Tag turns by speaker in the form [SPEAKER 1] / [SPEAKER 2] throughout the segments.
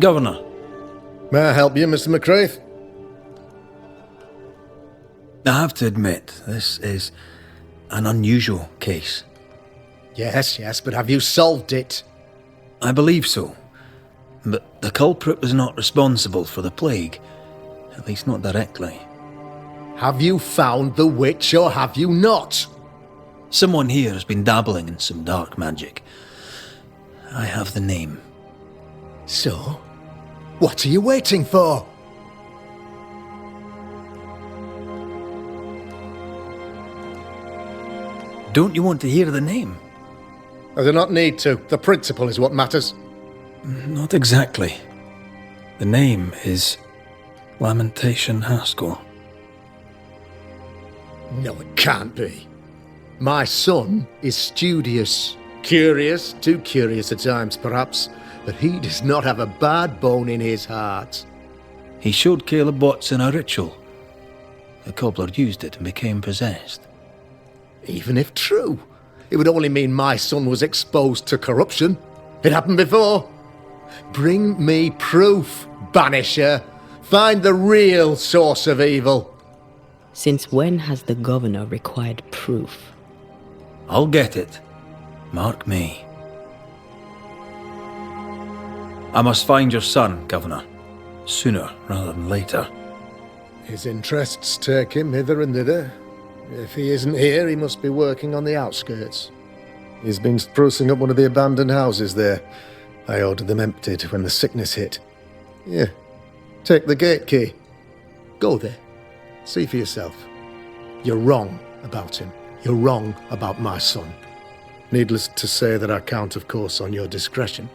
[SPEAKER 1] Governor.
[SPEAKER 2] May I help you, Mr. McCraith?
[SPEAKER 1] I have to admit, this is an unusual case.
[SPEAKER 2] Yes, but have you solved it?
[SPEAKER 1] I believe so. But the culprit was not responsible for the plague. At least not directly.
[SPEAKER 2] Have you found the witch or have you not?
[SPEAKER 1] Someone here has been dabbling in some dark magic. I have the name.
[SPEAKER 2] So, what are you waiting for?
[SPEAKER 1] Don't you want to hear the name?
[SPEAKER 2] I do not need to. The principle is what matters.
[SPEAKER 1] Not exactly. The name is Lamentation Haskell.
[SPEAKER 2] No, it can't be. My son is studious. Curious, too curious at times perhaps, but he does not have a bad bone in his heart.
[SPEAKER 1] He showed Caleb Watson a ritual. The cobbler used it and became possessed.
[SPEAKER 2] Even if true, it would only mean my son was exposed to corruption. It happened before. Bring me proof, Banisher. Find the real source of evil.
[SPEAKER 3] Since when has the governor required proof?
[SPEAKER 1] I'll get it. Mark me. I must find your son, Governor. Sooner rather than later.
[SPEAKER 2] His interests take him hither and thither. If he isn't here, he must be working on the outskirts. He's been sprucing up one of the abandoned houses there. I ordered them emptied when the sickness hit. Here, take the gate key. Go there. See for yourself. You're wrong about him. You're wrong about my son. Needless to say that I count, of course, on your discretion.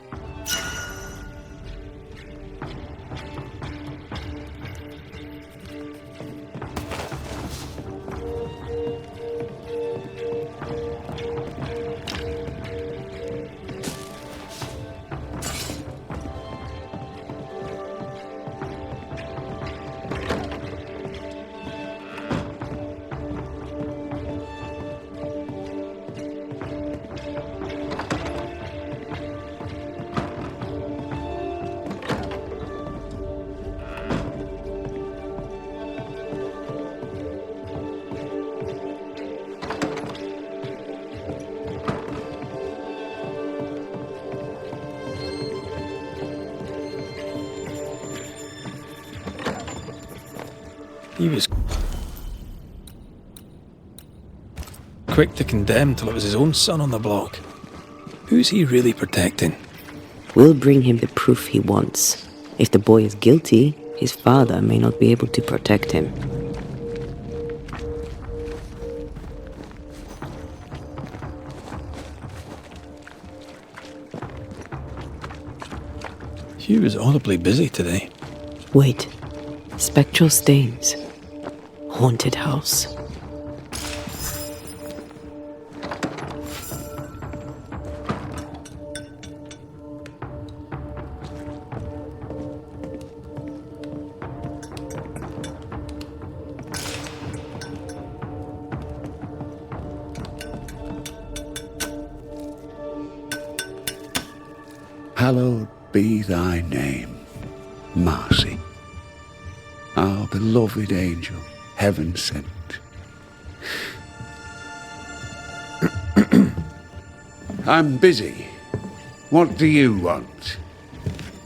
[SPEAKER 1] He was quick to condemn till it was his own son on the block. Who's he really protecting?
[SPEAKER 3] We'll bring him the proof he wants. If the boy is guilty, his father may not be able to protect him.
[SPEAKER 1] Hugh was audibly busy today.
[SPEAKER 3] Wait. Spectral stains. Haunted house.
[SPEAKER 4] Hallowed be thy name, Marcy. Our beloved angel, heaven sent. I'm busy. What do you want?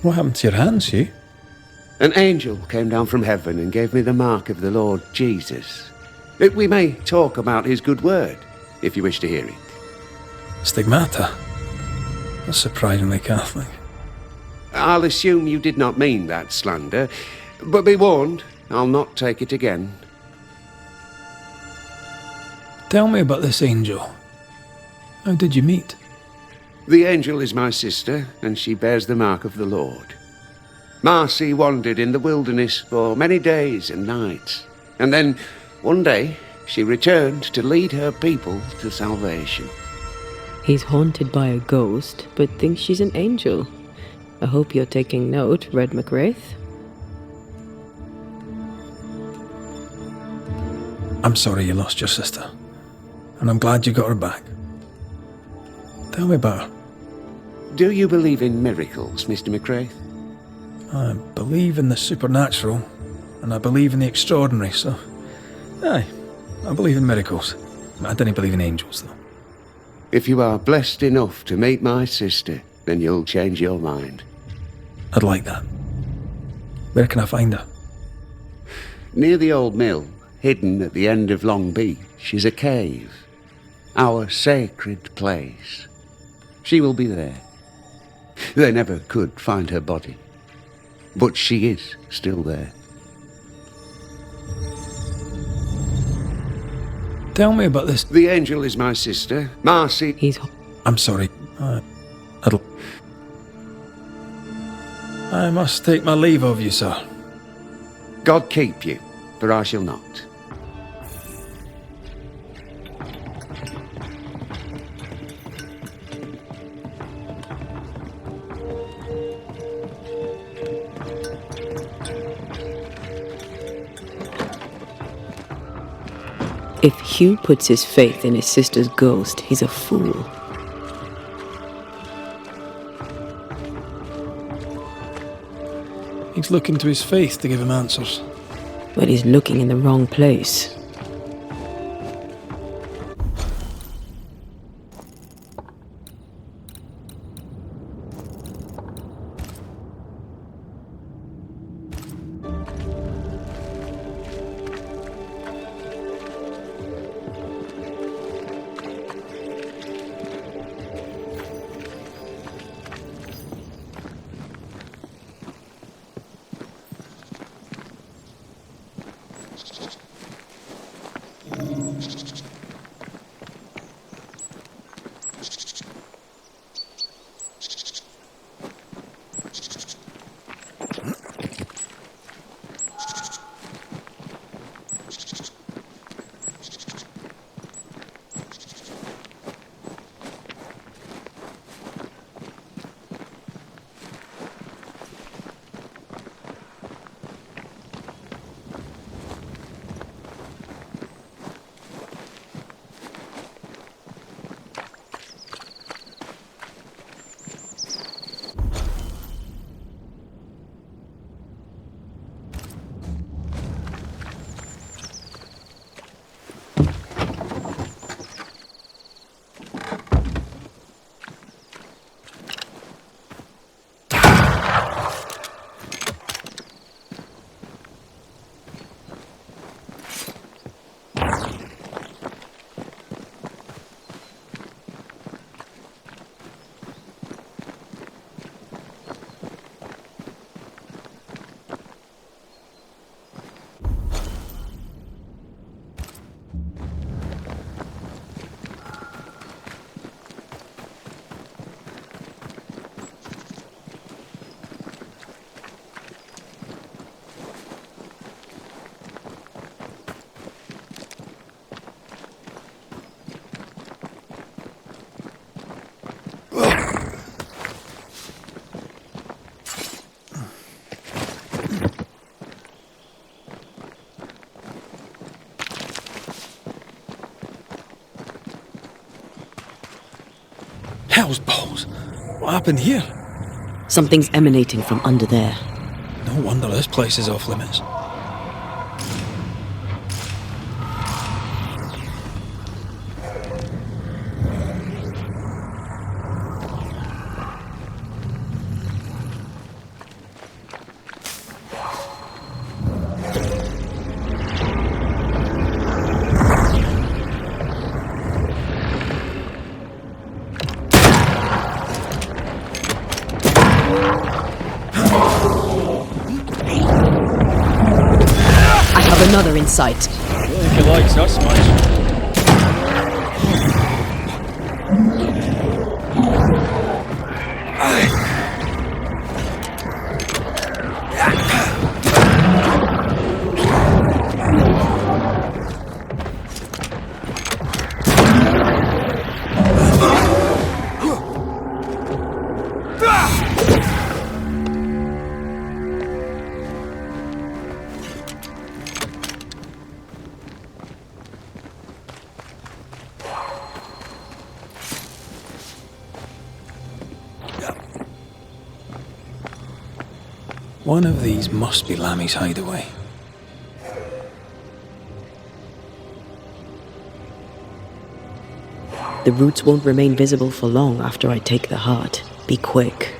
[SPEAKER 1] What happened to your hands, Hugh?
[SPEAKER 4] An angel came down from heaven and gave me the mark of the Lord Jesus. We may talk about his good word, if you wish to hear it.
[SPEAKER 1] Stigmata? That's surprisingly Catholic.
[SPEAKER 4] I'll assume you did not mean that slander, but be warned, I'll not take it again.
[SPEAKER 1] Tell me about this angel. How did you meet?
[SPEAKER 4] The angel is my sister, and she bears the mark of the Lord. Marcy wandered in the wilderness for many days and nights, and then, one day, she returned to lead her people to salvation.
[SPEAKER 3] He's haunted by a ghost, but thinks she's an angel. I hope you're taking note, Red McWraith.
[SPEAKER 1] I'm sorry you lost your sister, and I'm glad you got her back. Tell me about her.
[SPEAKER 4] Do you believe in miracles, Mr. McWraith?
[SPEAKER 1] I believe in the supernatural, and I believe in the extraordinary, so... Aye, I believe in miracles. I don't believe in angels, though.
[SPEAKER 4] If you are blessed enough to meet my sister, then you'll change your mind.
[SPEAKER 1] I'd like that. Where can I find her?
[SPEAKER 4] Near the old mill, hidden at the end of Long Beach, is a cave. Our sacred place. She will be there. They never could find her body. But she is still there.
[SPEAKER 1] Tell me about this.
[SPEAKER 4] The angel is my sister, Marcy.
[SPEAKER 1] I'm sorry. I must take my leave of you, sir.
[SPEAKER 4] God keep you, for I shall not.
[SPEAKER 3] If Hugh puts his faith in his sister's ghost, he's a fool.
[SPEAKER 1] He's looking to his faith to give him answers.
[SPEAKER 3] But he's looking in the wrong place.
[SPEAKER 1] Hell's balls! What happened here?
[SPEAKER 3] Something's emanating from under there.
[SPEAKER 1] No wonder this place is off limits.
[SPEAKER 3] Another in sight.
[SPEAKER 1] I don't think he likes us much. One of these must be Lammy's hideaway.
[SPEAKER 3] The roots won't remain visible for long after I take the heart. Be quick.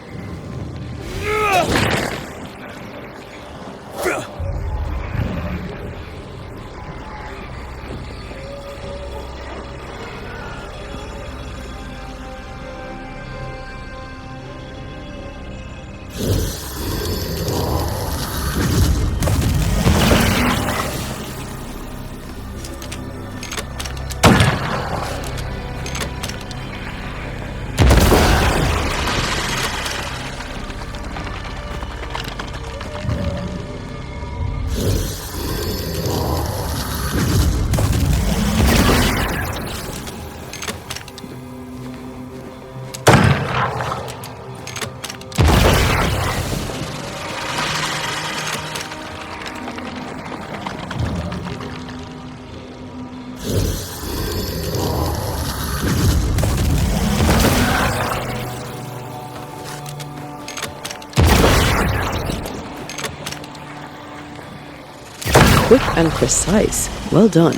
[SPEAKER 3] Quick and precise. Well done.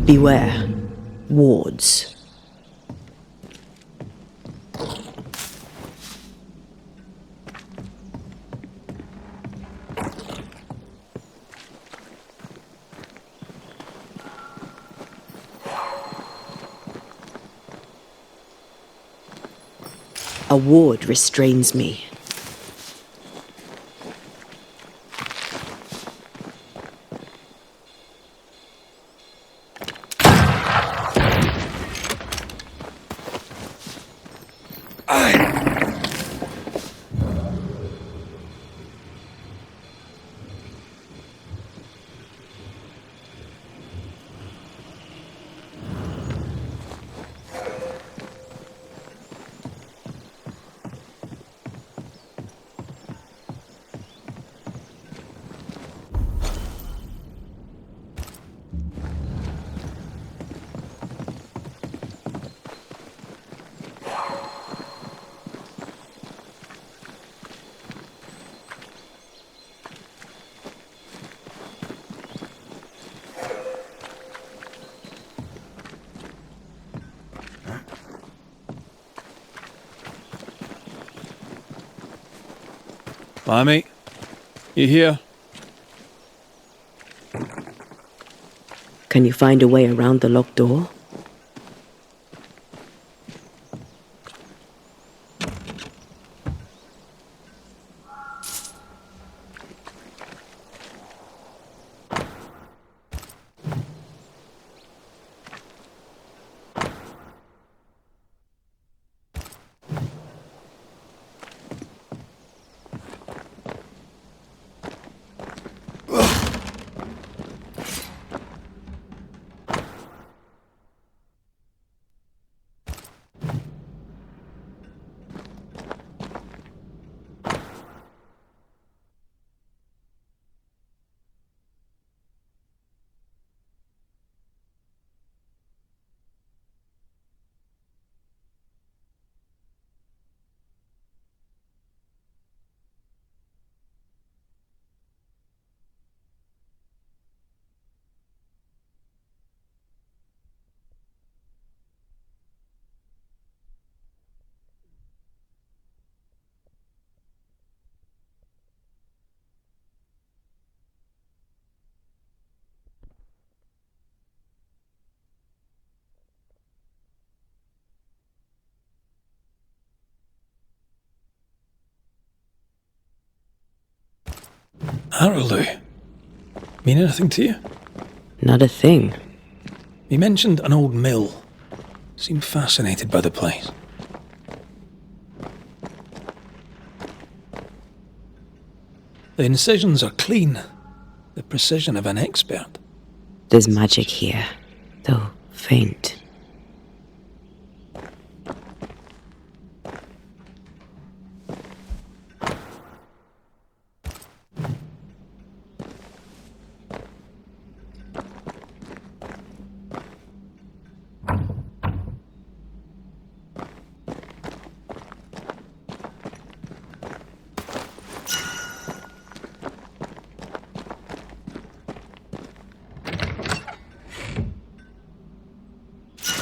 [SPEAKER 3] Beware. Wards. A ward restrains me.
[SPEAKER 1] Lammy, you here?
[SPEAKER 3] Can you find a way around the locked door?
[SPEAKER 1] Arrowloo. Mean anything to you?
[SPEAKER 3] Not a thing.
[SPEAKER 1] He mentioned an old mill. Seemed fascinated by the place. The incisions are clean. The precision of an expert.
[SPEAKER 3] There's magic here, though faint.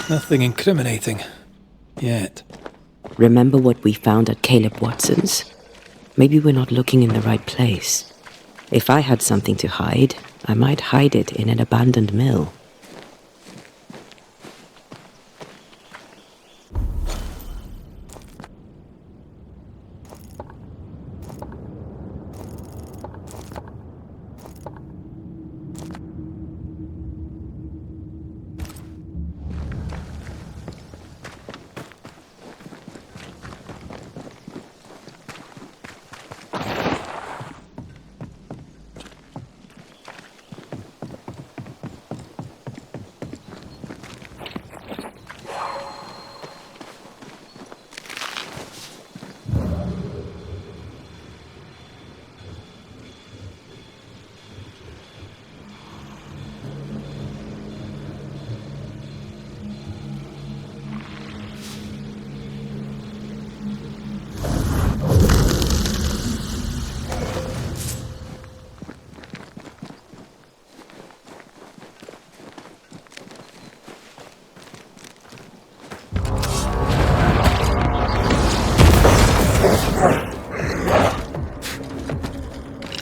[SPEAKER 1] Nothing incriminating. Yet.
[SPEAKER 3] Remember what we found at Caleb Watson's? Maybe we're not looking in the right place. If I had something to hide, I might hide it in an abandoned mill.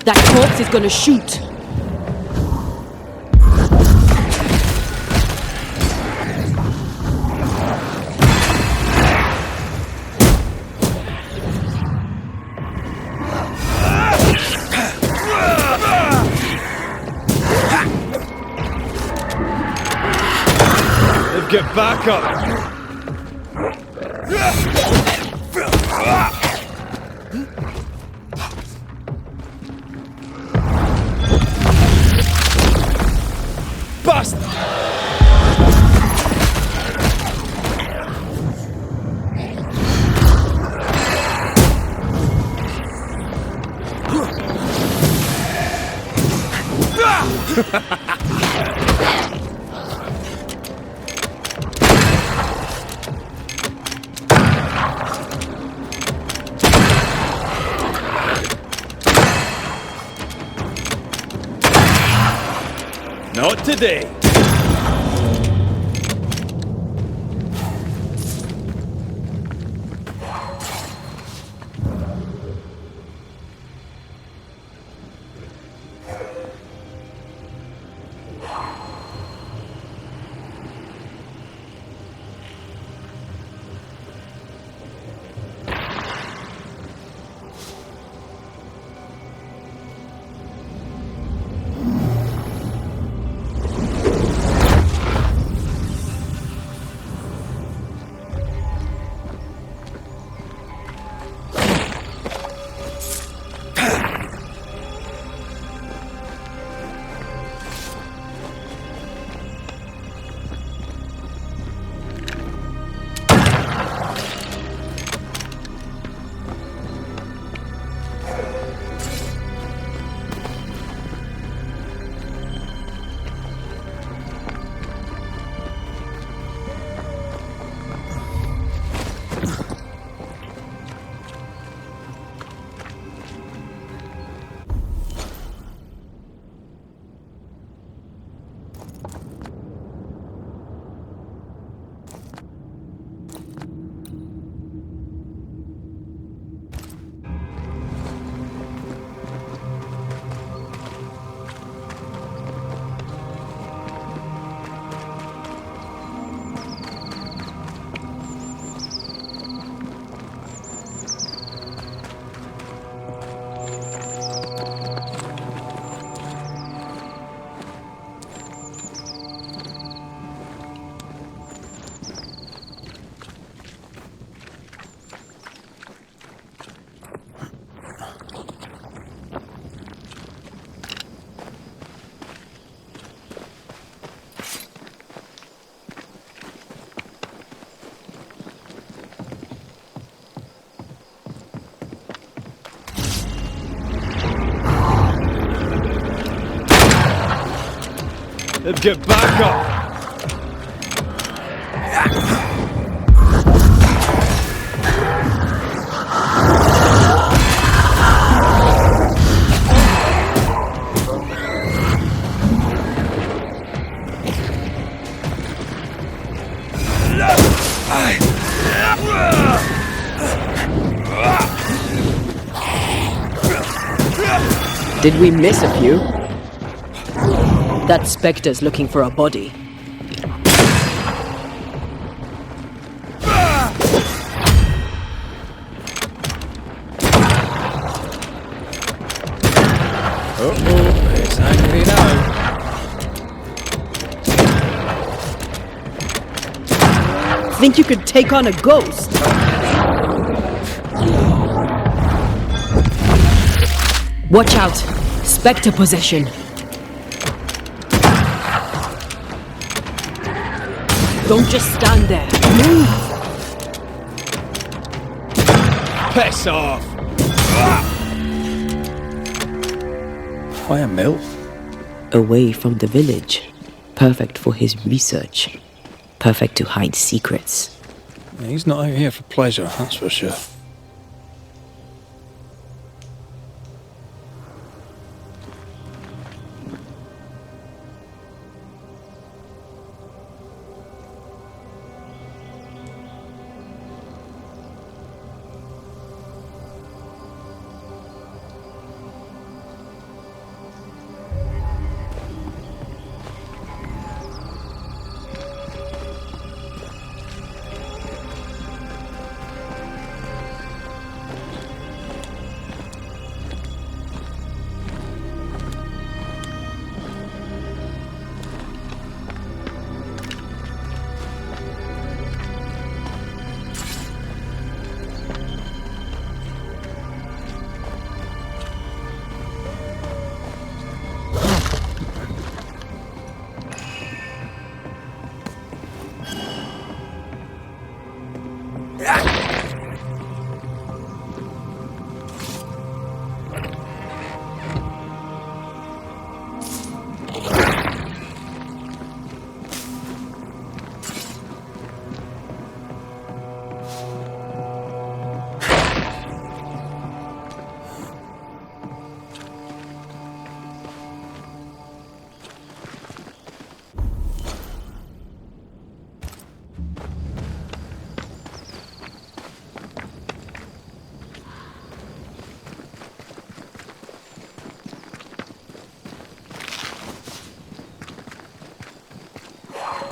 [SPEAKER 3] That corpse is gonna shoot!
[SPEAKER 5] Get back up! Bastard! Not today. Let's get back up!
[SPEAKER 6] Did we miss a few? That Spectre's looking for a body.
[SPEAKER 1] Uh-oh, it's angry now.
[SPEAKER 6] Think you could take on a ghost? Watch out! Spectre possession. Don't just stand there. Move!
[SPEAKER 5] Piss off!
[SPEAKER 1] Why a mill?
[SPEAKER 3] Away from the village. Perfect for his research. Perfect to hide secrets.
[SPEAKER 1] He's not out here for pleasure, that's for sure.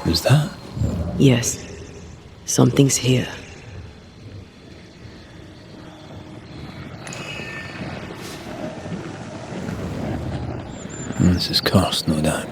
[SPEAKER 1] Is that?
[SPEAKER 3] Yes. Something's here.
[SPEAKER 1] This is cursed, no doubt.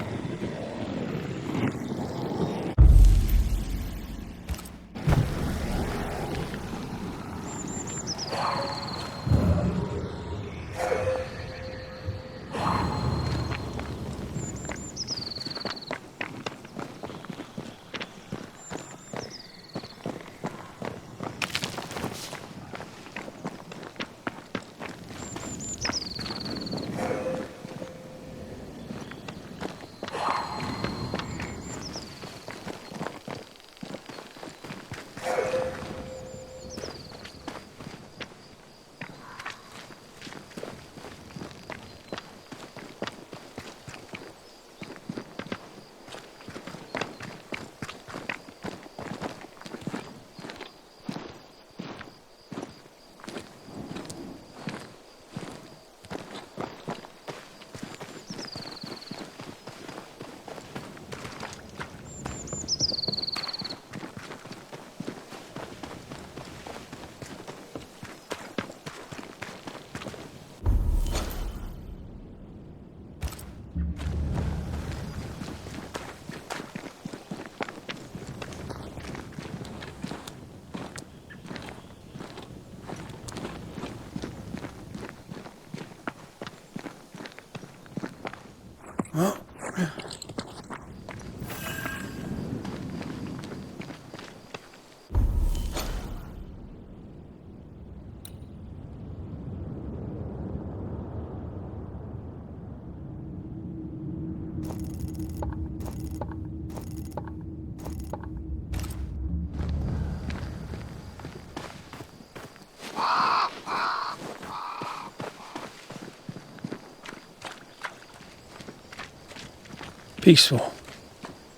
[SPEAKER 1] Peaceful.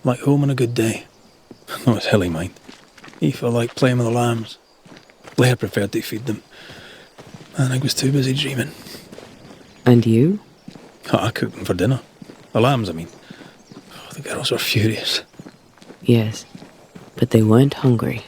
[SPEAKER 1] Like home on a good day. No, it's hilly, mind. He felt like playing with the lambs. Blair preferred to feed them. And I was too busy dreaming.
[SPEAKER 3] And you?
[SPEAKER 1] Oh, I cooked them for dinner. The lambs, I mean. Oh, the girls were furious.
[SPEAKER 3] Yes, but they weren't hungry.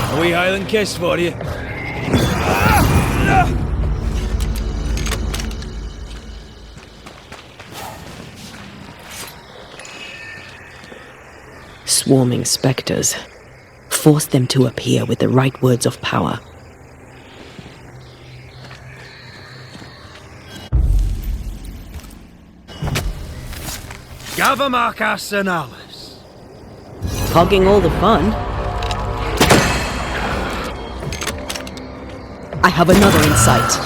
[SPEAKER 5] A wee Highland kiss for you.
[SPEAKER 3] Swarming spectres. Force them to appear with the right words of power.
[SPEAKER 5] Gavamaka Senalis.
[SPEAKER 6] Hogging all the fun. I have another insight.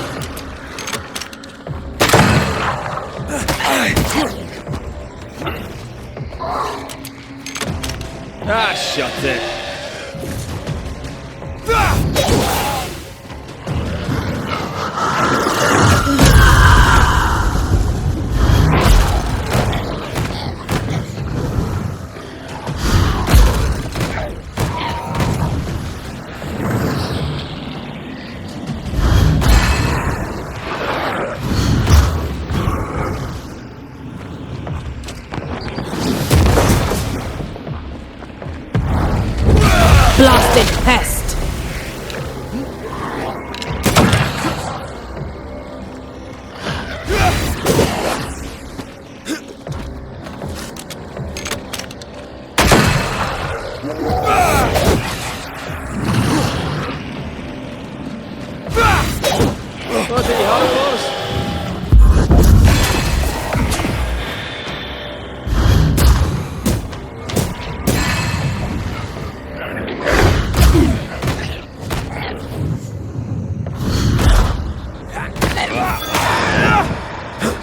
[SPEAKER 5] Ah, shut it.
[SPEAKER 6] Blasted pest!
[SPEAKER 5] Bloody horrors!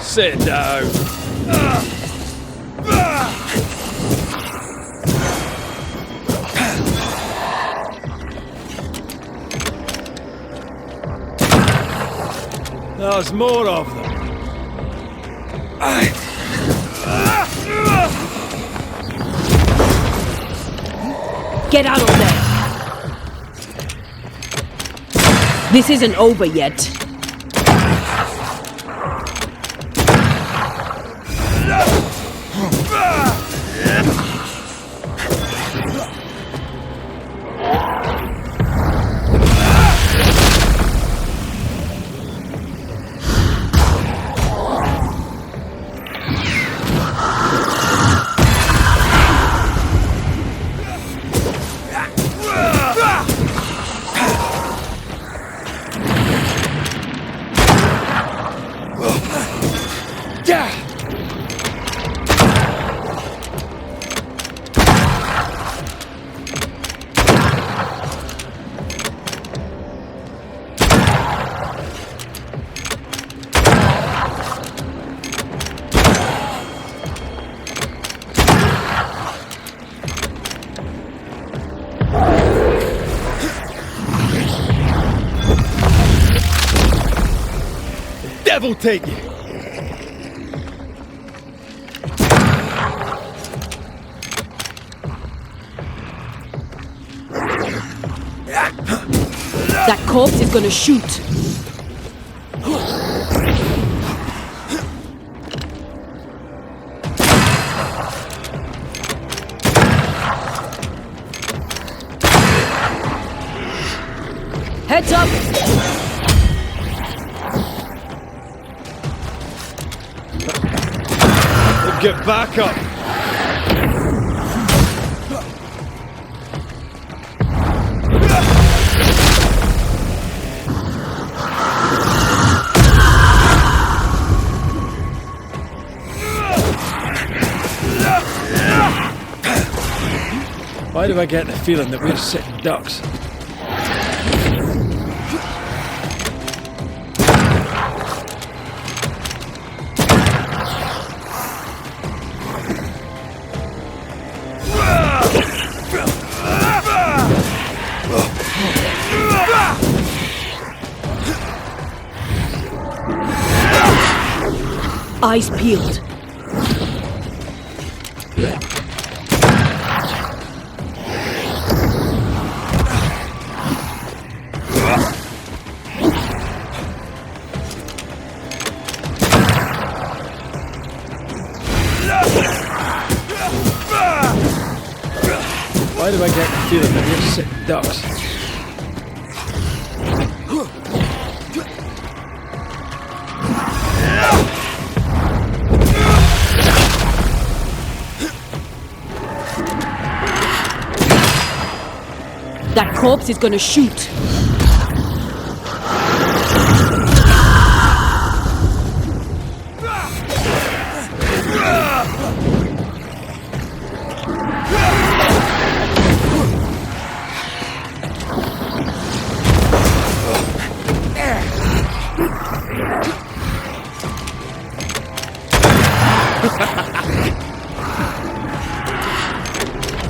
[SPEAKER 5] Sit down. There's more of them.
[SPEAKER 6] Get out of there! This isn't over yet.
[SPEAKER 5] Devil take you!
[SPEAKER 6] That corpse is gonna shoot. Heads up!
[SPEAKER 5] Get back up! Why do I get the feeling that we're sitting ducks?
[SPEAKER 6] Eyes peeled.
[SPEAKER 1] Why do I get the feeling that you're sick ducks?
[SPEAKER 6] That corpse is gonna shoot.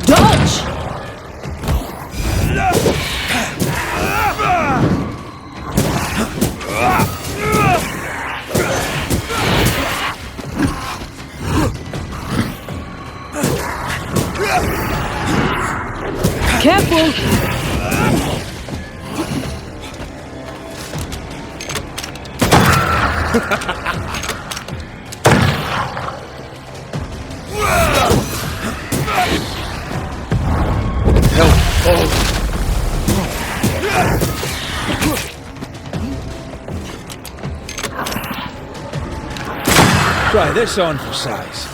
[SPEAKER 6] Dodge! Careful!
[SPEAKER 1] Try this on for size.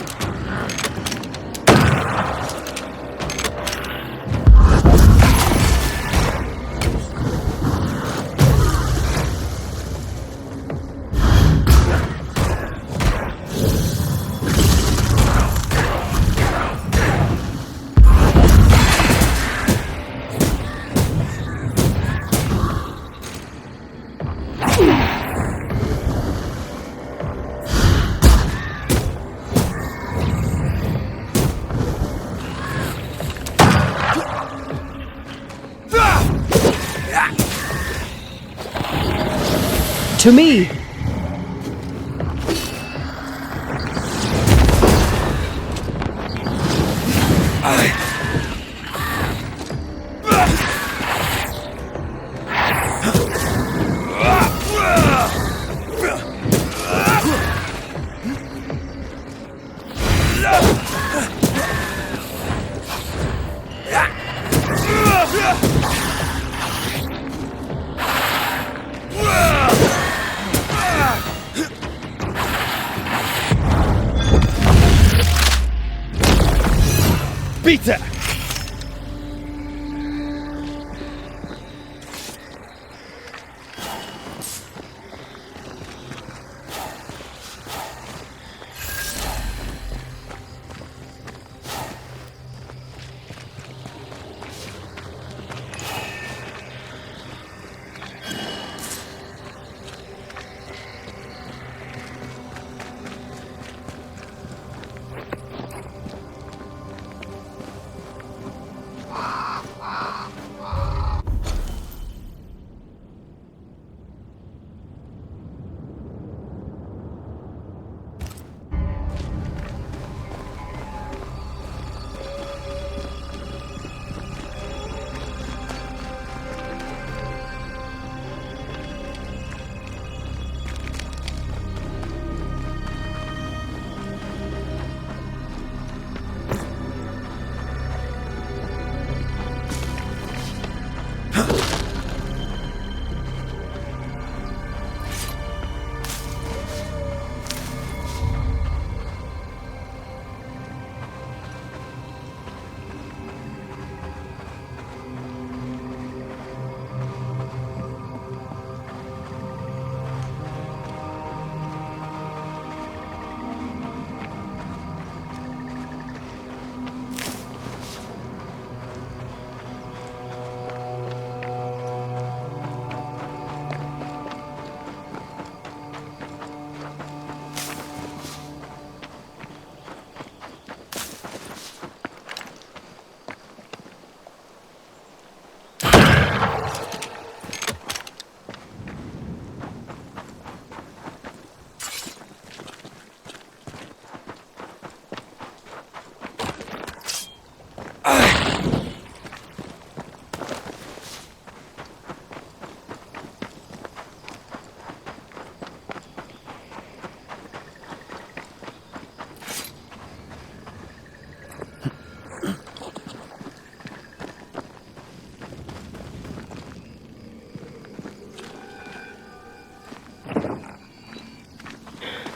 [SPEAKER 6] To me!
[SPEAKER 1] Peter!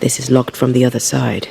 [SPEAKER 3] This is locked from the other side.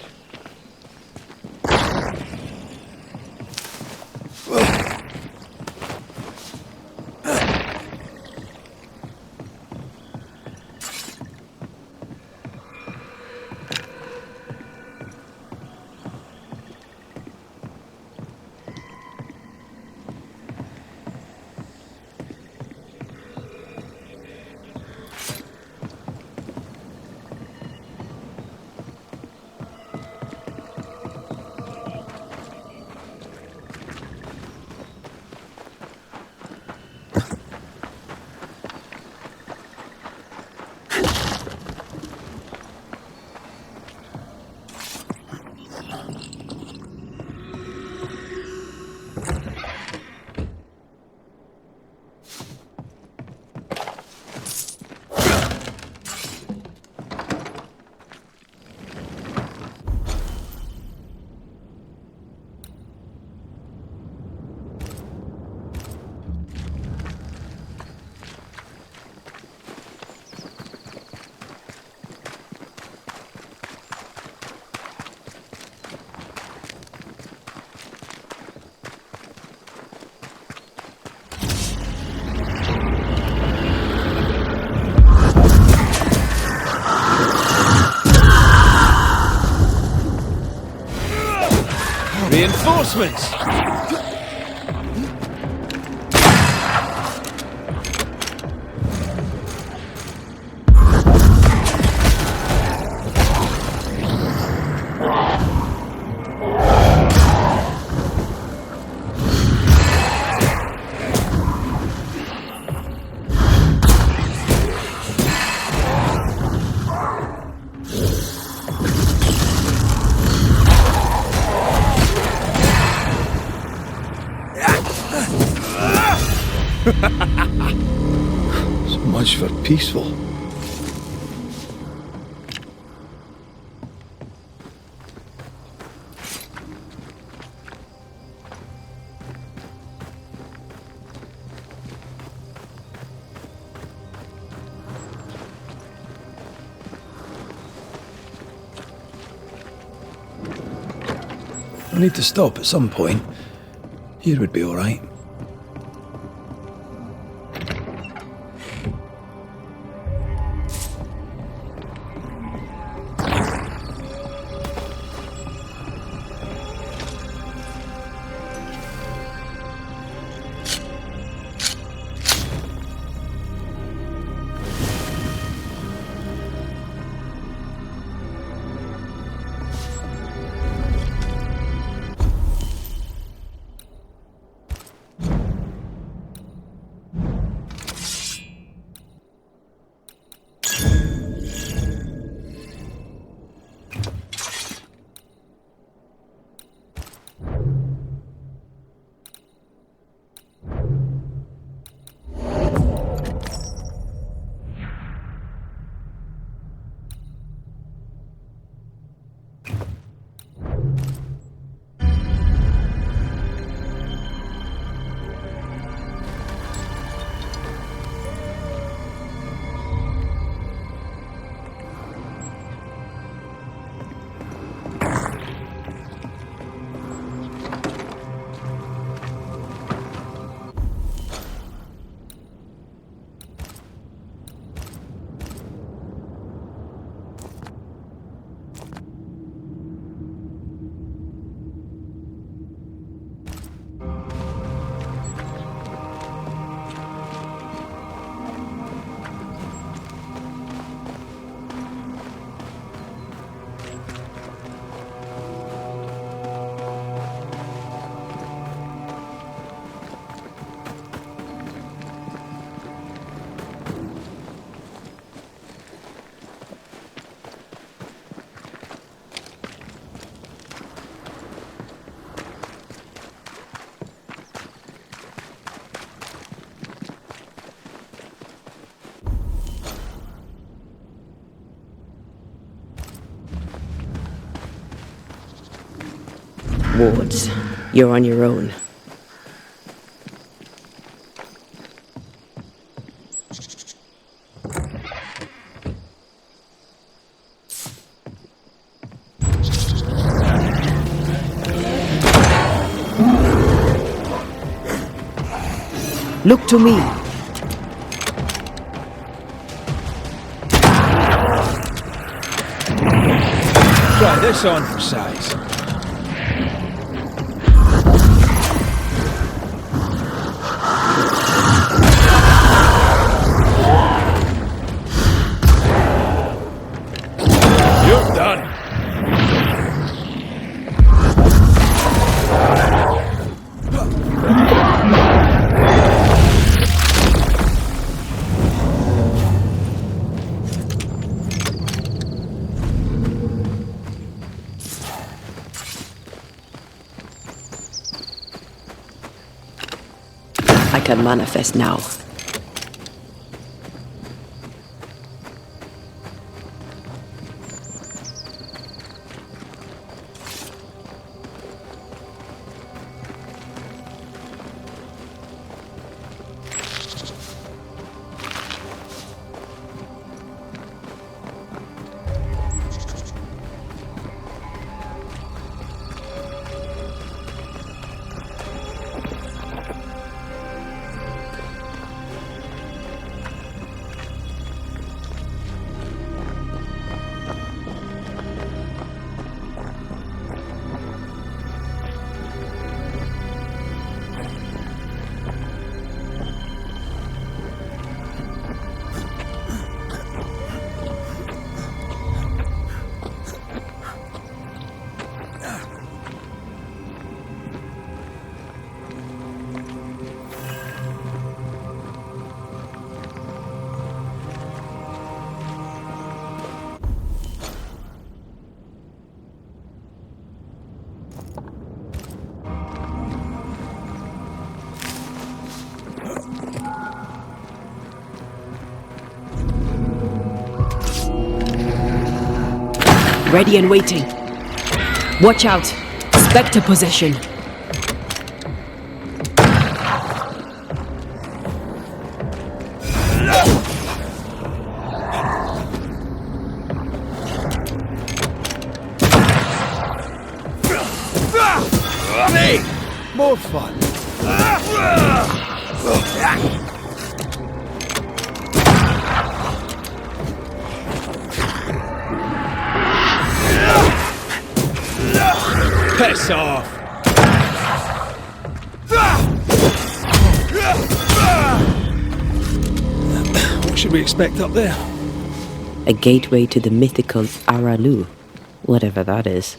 [SPEAKER 5] Reinforcements!
[SPEAKER 1] So much for peaceful. I need to stop at some point. Here would be all right.
[SPEAKER 3] Wards, you're on your own. Look to me.
[SPEAKER 5] Try this on for size. You're done.
[SPEAKER 3] I can manifest now.
[SPEAKER 6] Ready and waiting. Watch out. Spectre possession.
[SPEAKER 5] Hey! More fun. Piss off! What should we expect up there?
[SPEAKER 3] A gateway to the mythical Aralu, whatever that is.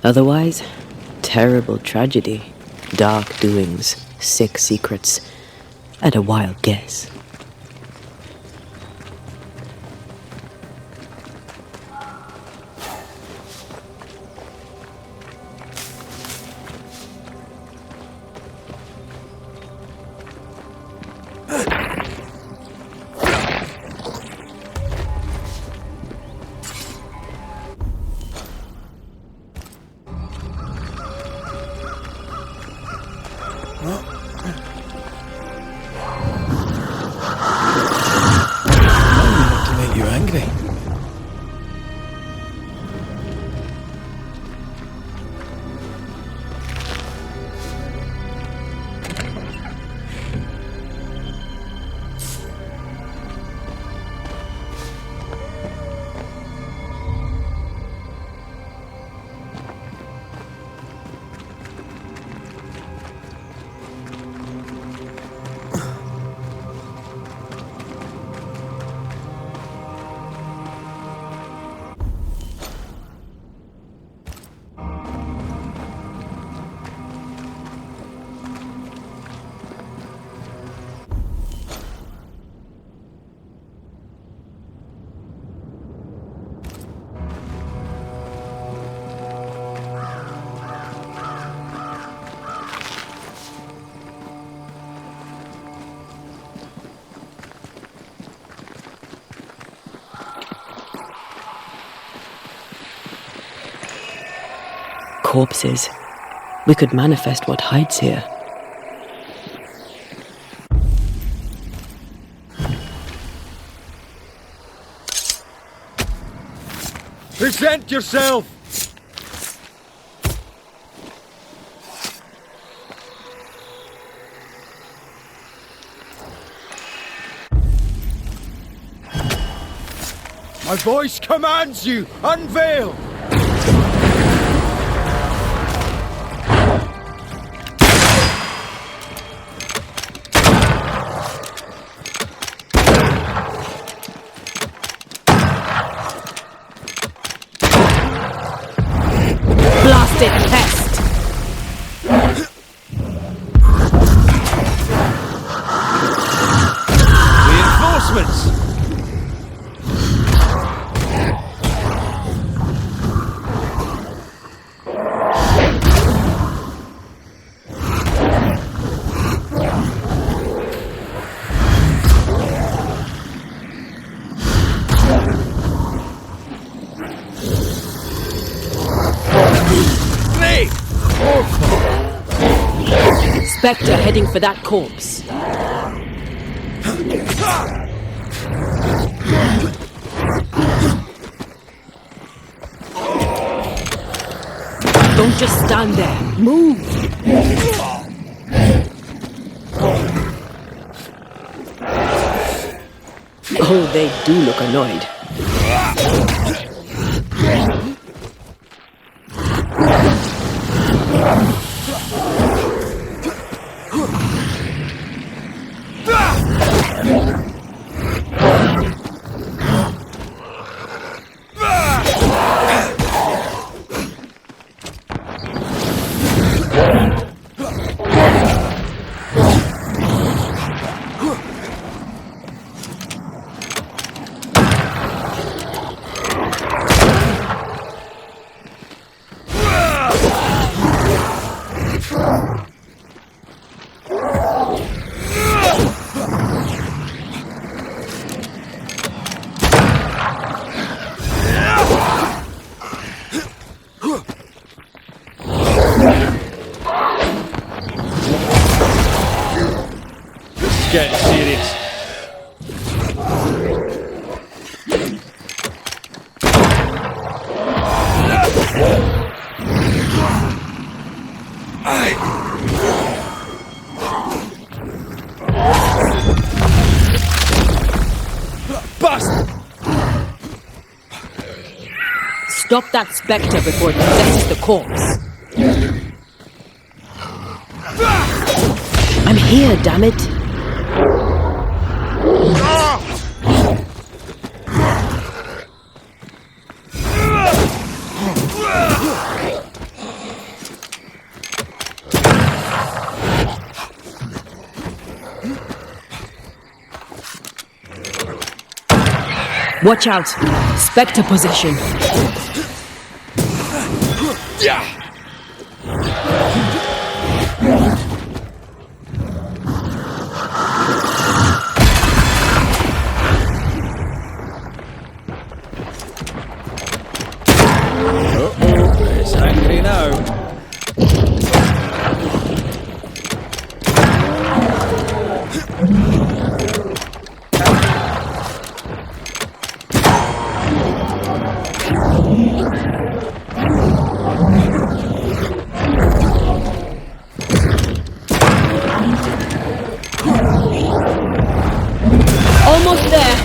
[SPEAKER 3] Otherwise, terrible tragedy, dark doings, sick secrets, and a wild guess.
[SPEAKER 1] To make you angry.
[SPEAKER 3] Corpses. We could manifest what hides here.
[SPEAKER 5] Present yourself! My voice commands you! Unveil!
[SPEAKER 6] Blasted pest!
[SPEAKER 5] Reinforcements!
[SPEAKER 6] Spectre heading for that corpse. Don't just stand there. Move! Oh, they do look annoyed.
[SPEAKER 5] Getting serious. Bust!
[SPEAKER 6] Stop that spectre before it possesses the corpse. I'm here, damn it. Watch out! Spectre possession!
[SPEAKER 5] It's angry now.
[SPEAKER 6] Almost there!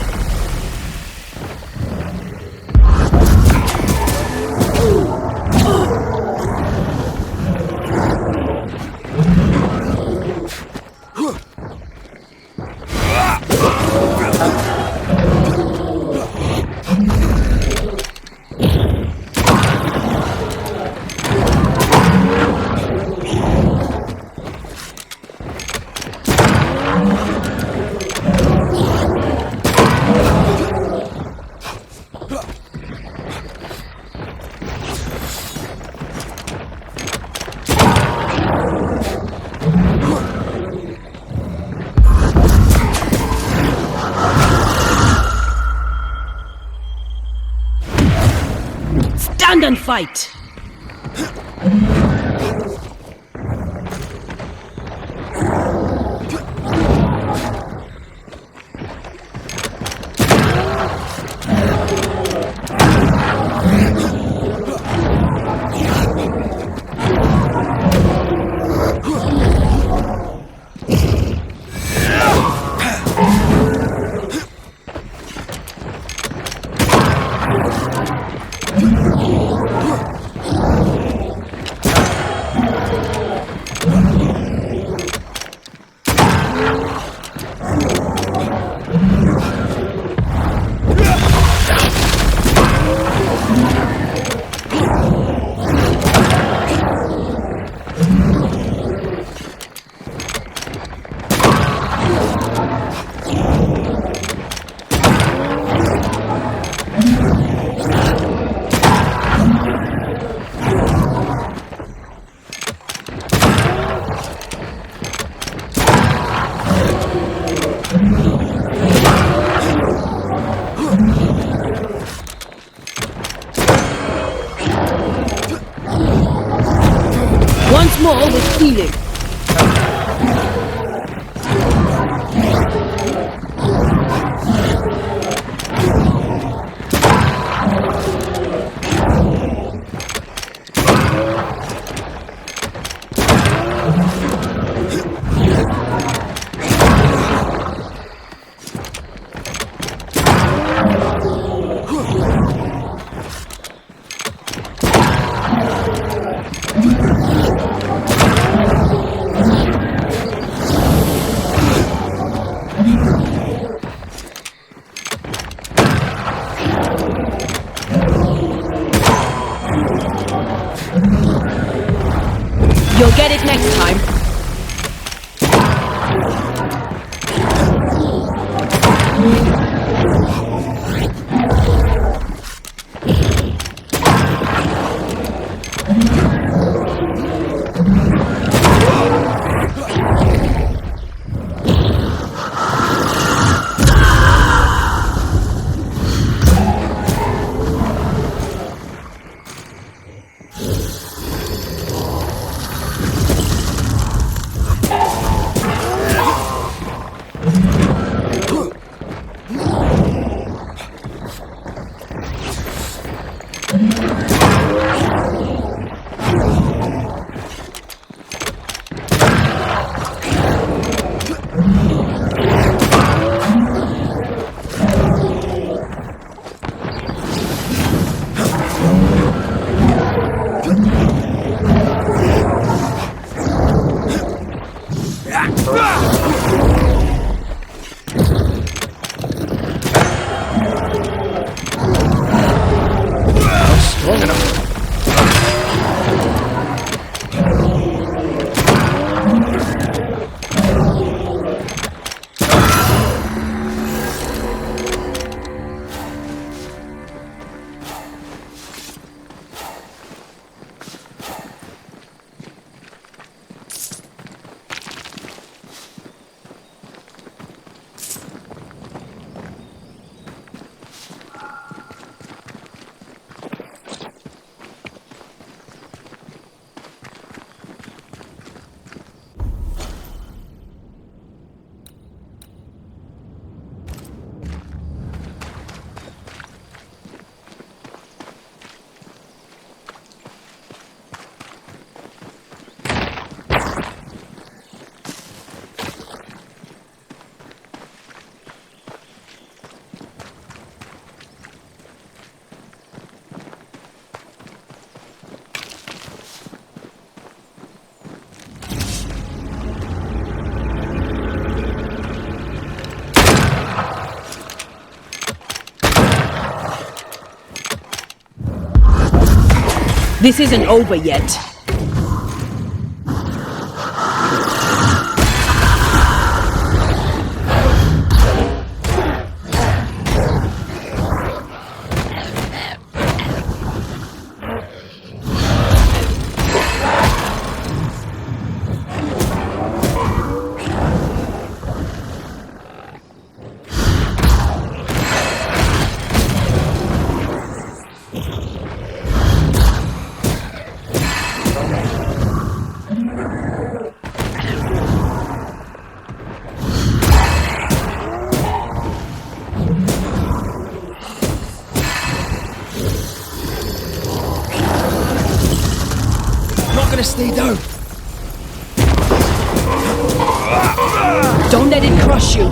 [SPEAKER 6] Stand and fight! more with healing. You'll get it next time. This isn't over yet.
[SPEAKER 5] Stay down.
[SPEAKER 6] Don't let it crush you.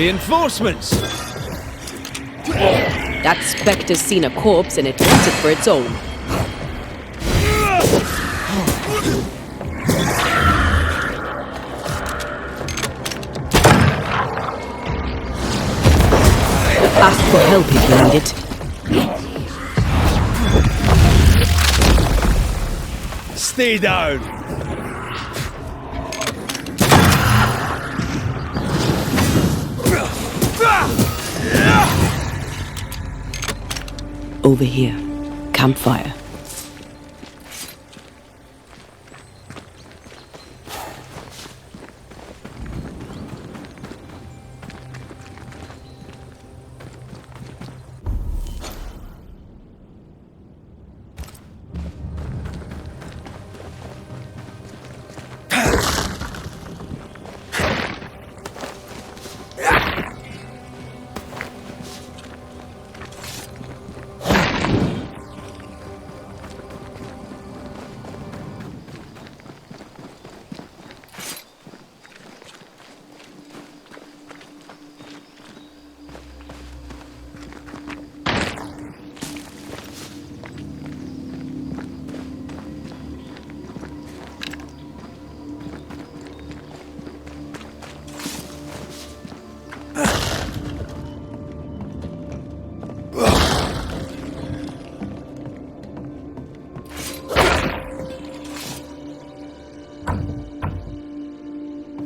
[SPEAKER 5] Reinforcements!
[SPEAKER 6] That specter's seen a corpse and it wants it for its own. Ask for help if you need it.
[SPEAKER 5] Stay down!
[SPEAKER 3] Over here. Campfire.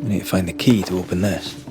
[SPEAKER 1] We need to find the key to open this.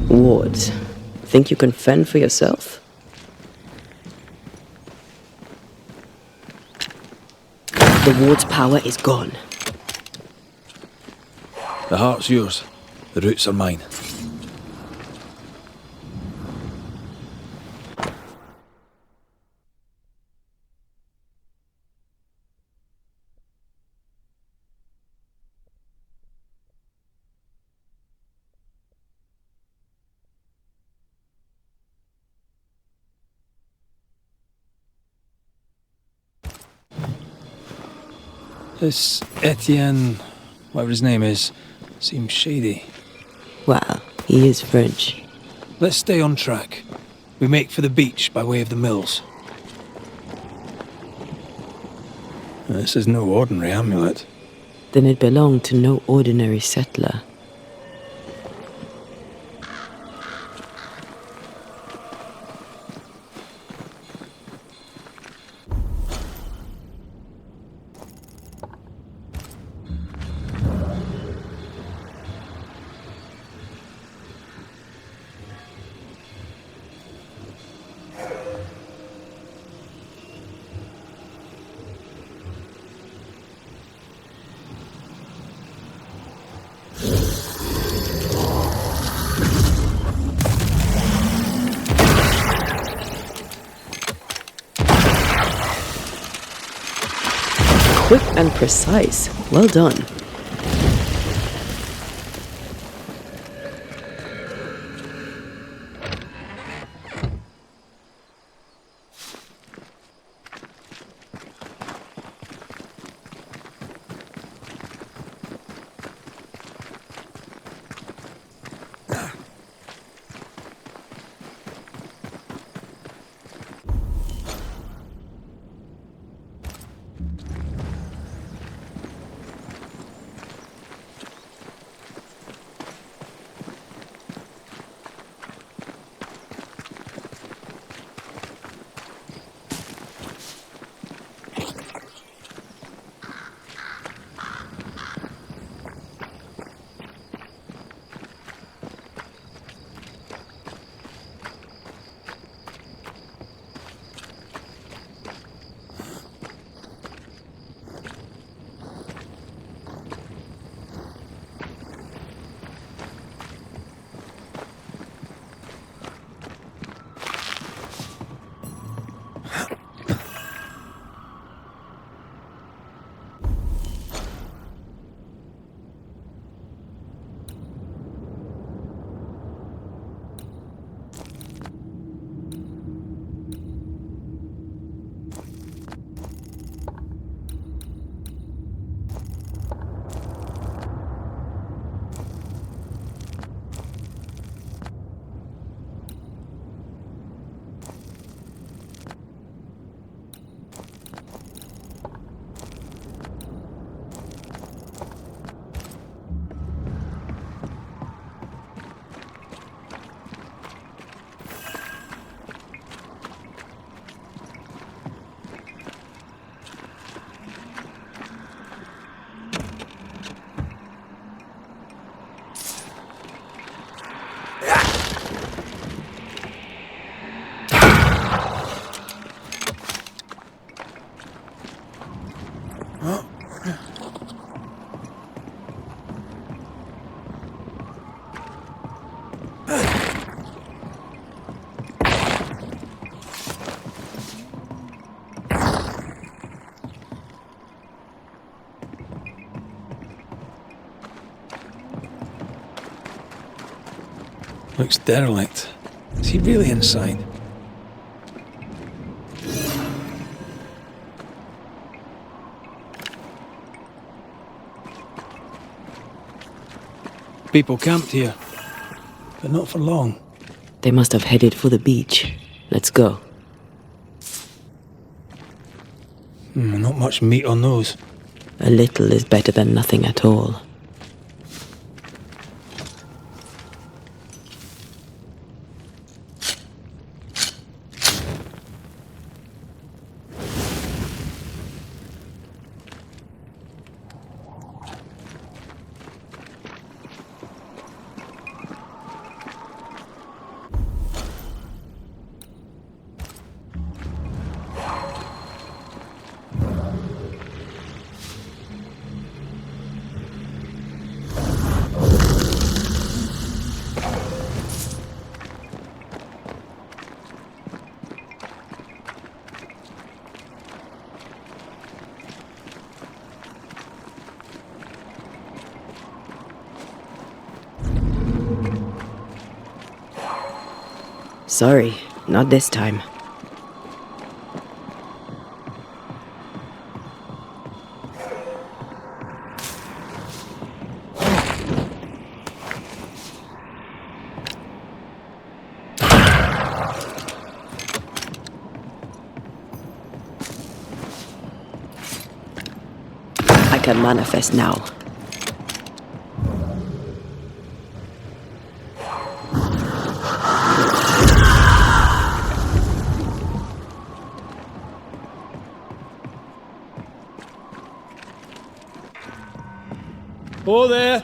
[SPEAKER 3] Wards. Think you can fend for yourself? The ward's power is gone.
[SPEAKER 1] The heart's yours. The roots are mine. This Etienne, whatever his name is, seems shady.
[SPEAKER 3] Well, he is French.
[SPEAKER 1] Let's stay on track. We make for the beach by way of the mills. This is no ordinary amulet.
[SPEAKER 3] Then it belonged to no ordinary settler. Quick and precise. Well done.
[SPEAKER 1] Looks derelict. Is he really inside? People camped here, but not for long.
[SPEAKER 3] They must have headed for the beach. Let's go.
[SPEAKER 1] Not much meat on those.
[SPEAKER 3] A little is better than nothing at all. Sorry, not this time. I can manifest now.
[SPEAKER 5] Oh, there!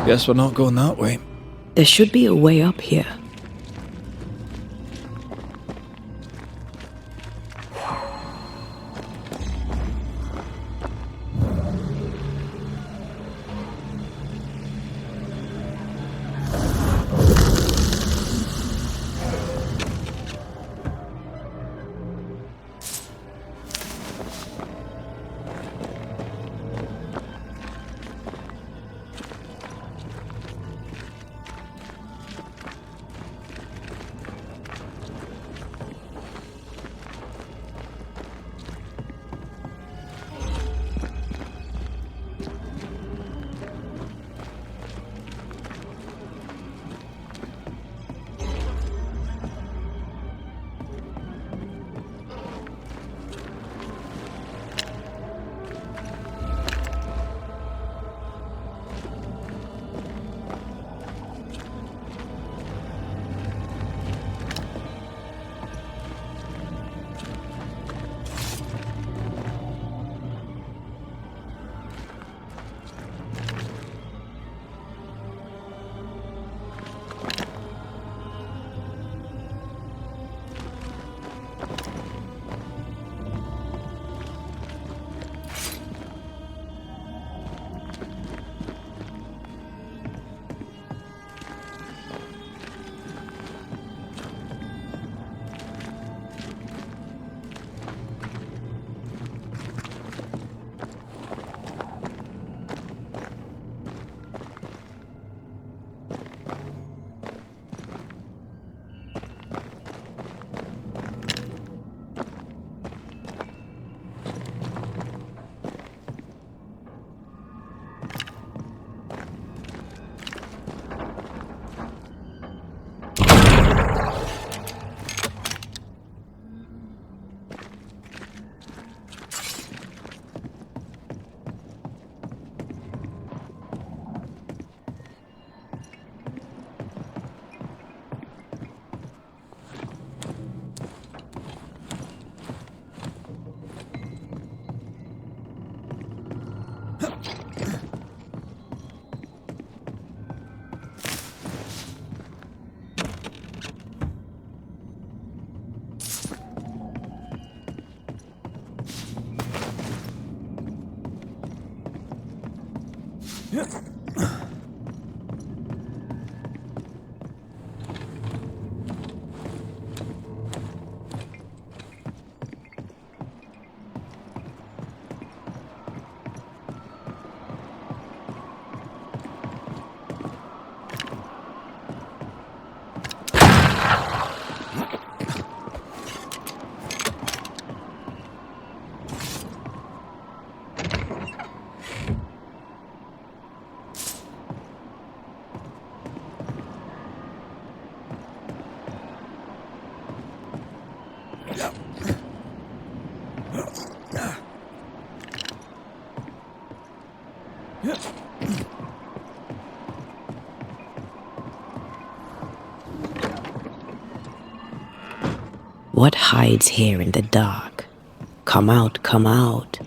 [SPEAKER 1] Guess we're not going that way.
[SPEAKER 3] There should be a way up here. What hides here in the dark? Come out, come out.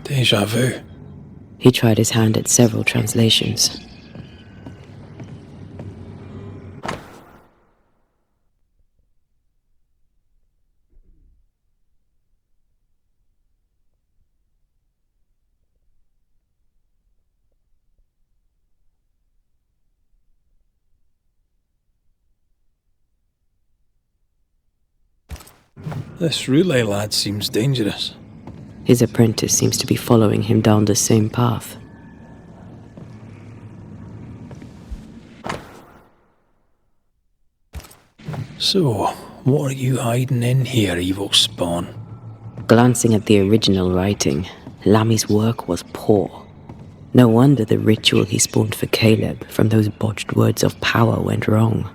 [SPEAKER 1] Deja vu.
[SPEAKER 3] He tried his hand at several translations.
[SPEAKER 1] This relay lad seems dangerous.
[SPEAKER 3] His apprentice seems to be following him down the same path.
[SPEAKER 1] So, what are you hiding in here, evil spawn?
[SPEAKER 3] Glancing at the original writing, Lammy's work was poor. No wonder the ritual he spawned for Caleb from those botched words of power went wrong.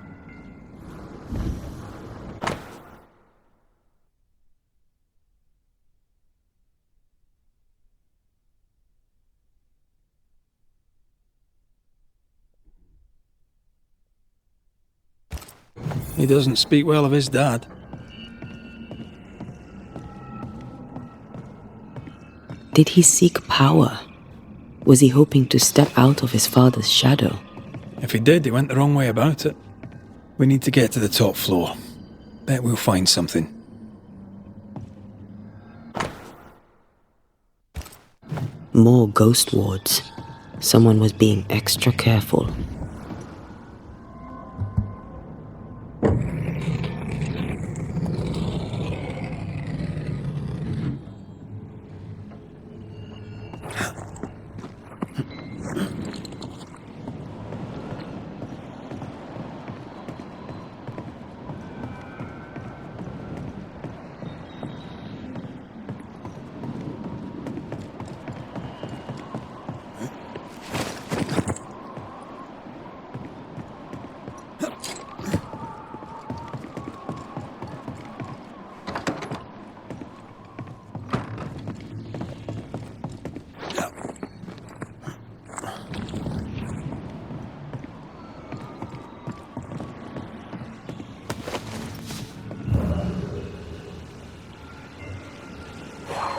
[SPEAKER 1] He doesn't speak well of his dad.
[SPEAKER 3] Did he seek power? Was he hoping to step out of his father's shadow?
[SPEAKER 1] If he did, he went the wrong way about it. We need to get to the top floor. Bet we'll find something.
[SPEAKER 3] More ghost wards. Someone was being extra careful.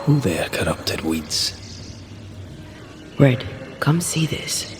[SPEAKER 1] Who there, corrupted weeds?
[SPEAKER 3] Red, come see this.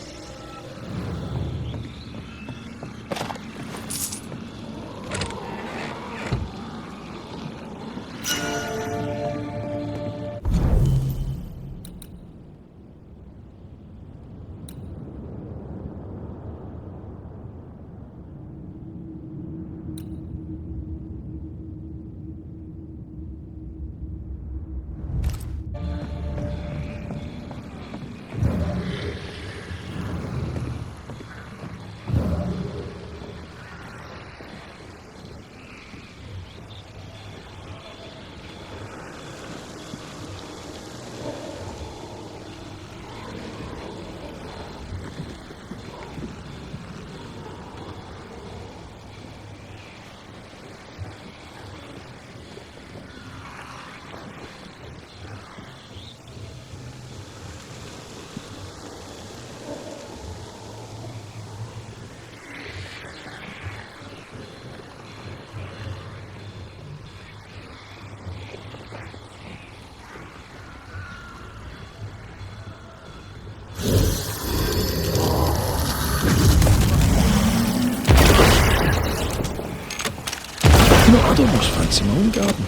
[SPEAKER 1] I'd almost fancy my own garden.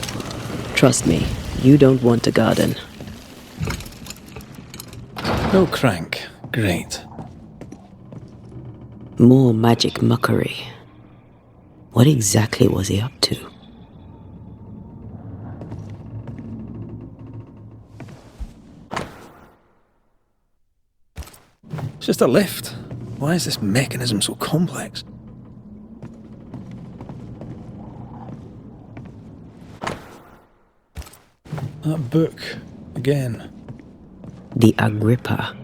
[SPEAKER 3] Trust me, you don't want a garden.
[SPEAKER 1] No crank. Great.
[SPEAKER 3] More magic muckery. What exactly was he up to?
[SPEAKER 1] It's just a lift. Why is this mechanism so complex? That book. Again.
[SPEAKER 3] The Agrippa.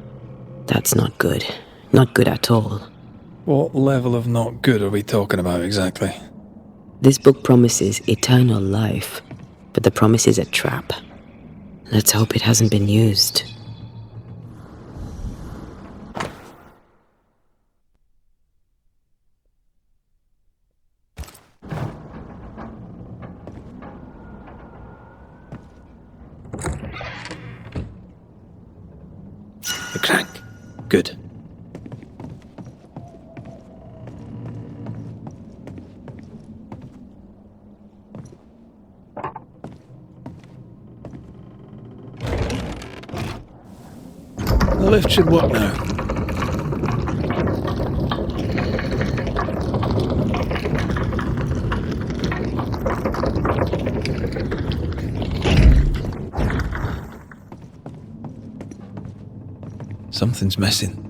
[SPEAKER 3] That's not good. Not good at all.
[SPEAKER 1] What level of not good are we talking about exactly?
[SPEAKER 3] This book promises eternal life, but the promise is a trap. Let's hope it hasn't been used.
[SPEAKER 1] The crank. Good. The lift should work now. Something's missing.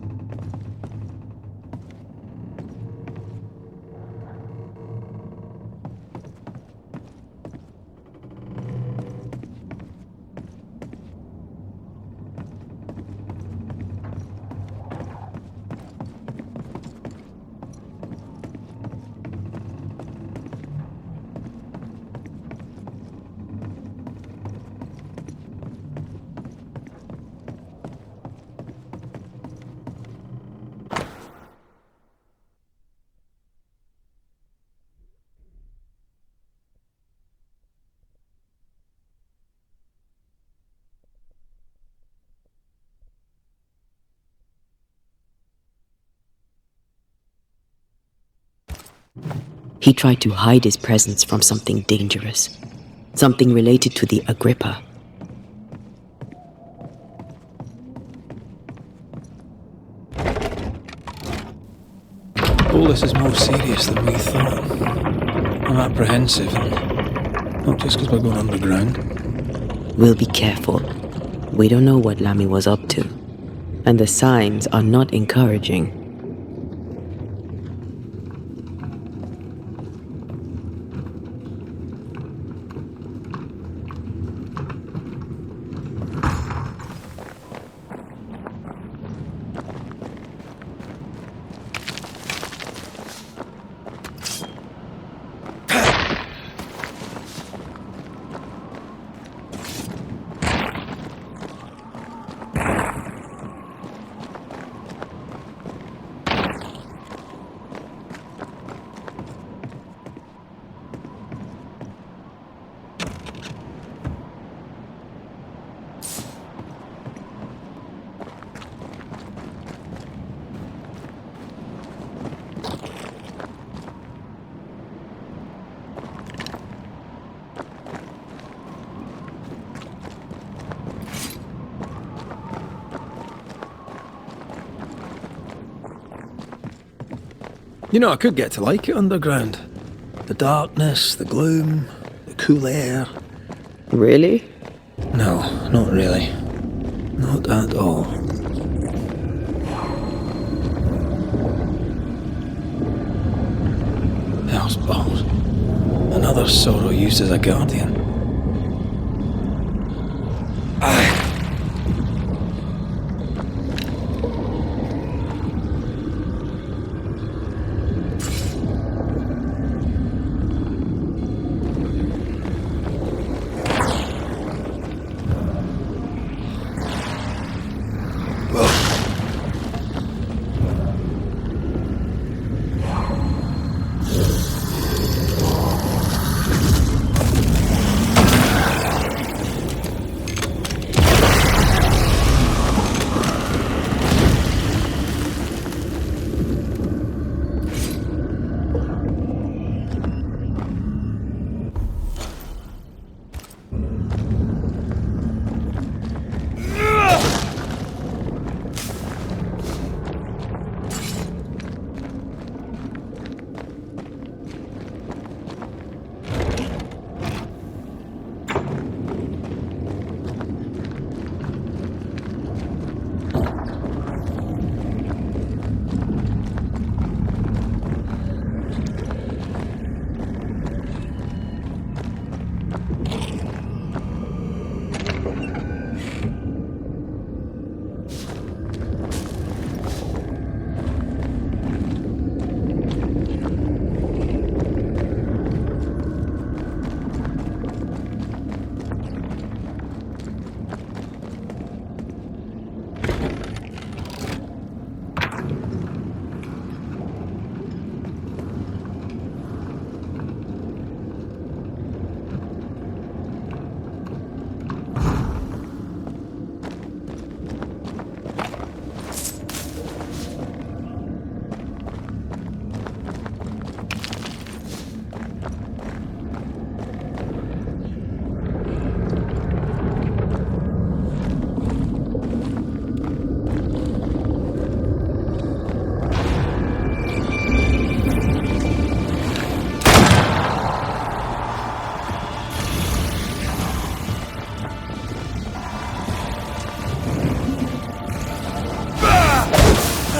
[SPEAKER 3] He tried to hide his presence from something dangerous. Something related to the Agrippa.
[SPEAKER 1] All this is more serious than we thought. I'm apprehensive, and not just because we're going underground.
[SPEAKER 3] We'll be careful. We don't know what Lammy was up to. And the signs are not encouraging.
[SPEAKER 1] You know, I could get to like it underground. The darkness, the gloom, the cool air.
[SPEAKER 3] Really?
[SPEAKER 1] No, not really. Not at all. Hell's balls. Another sorrow used as a guardian. Aye.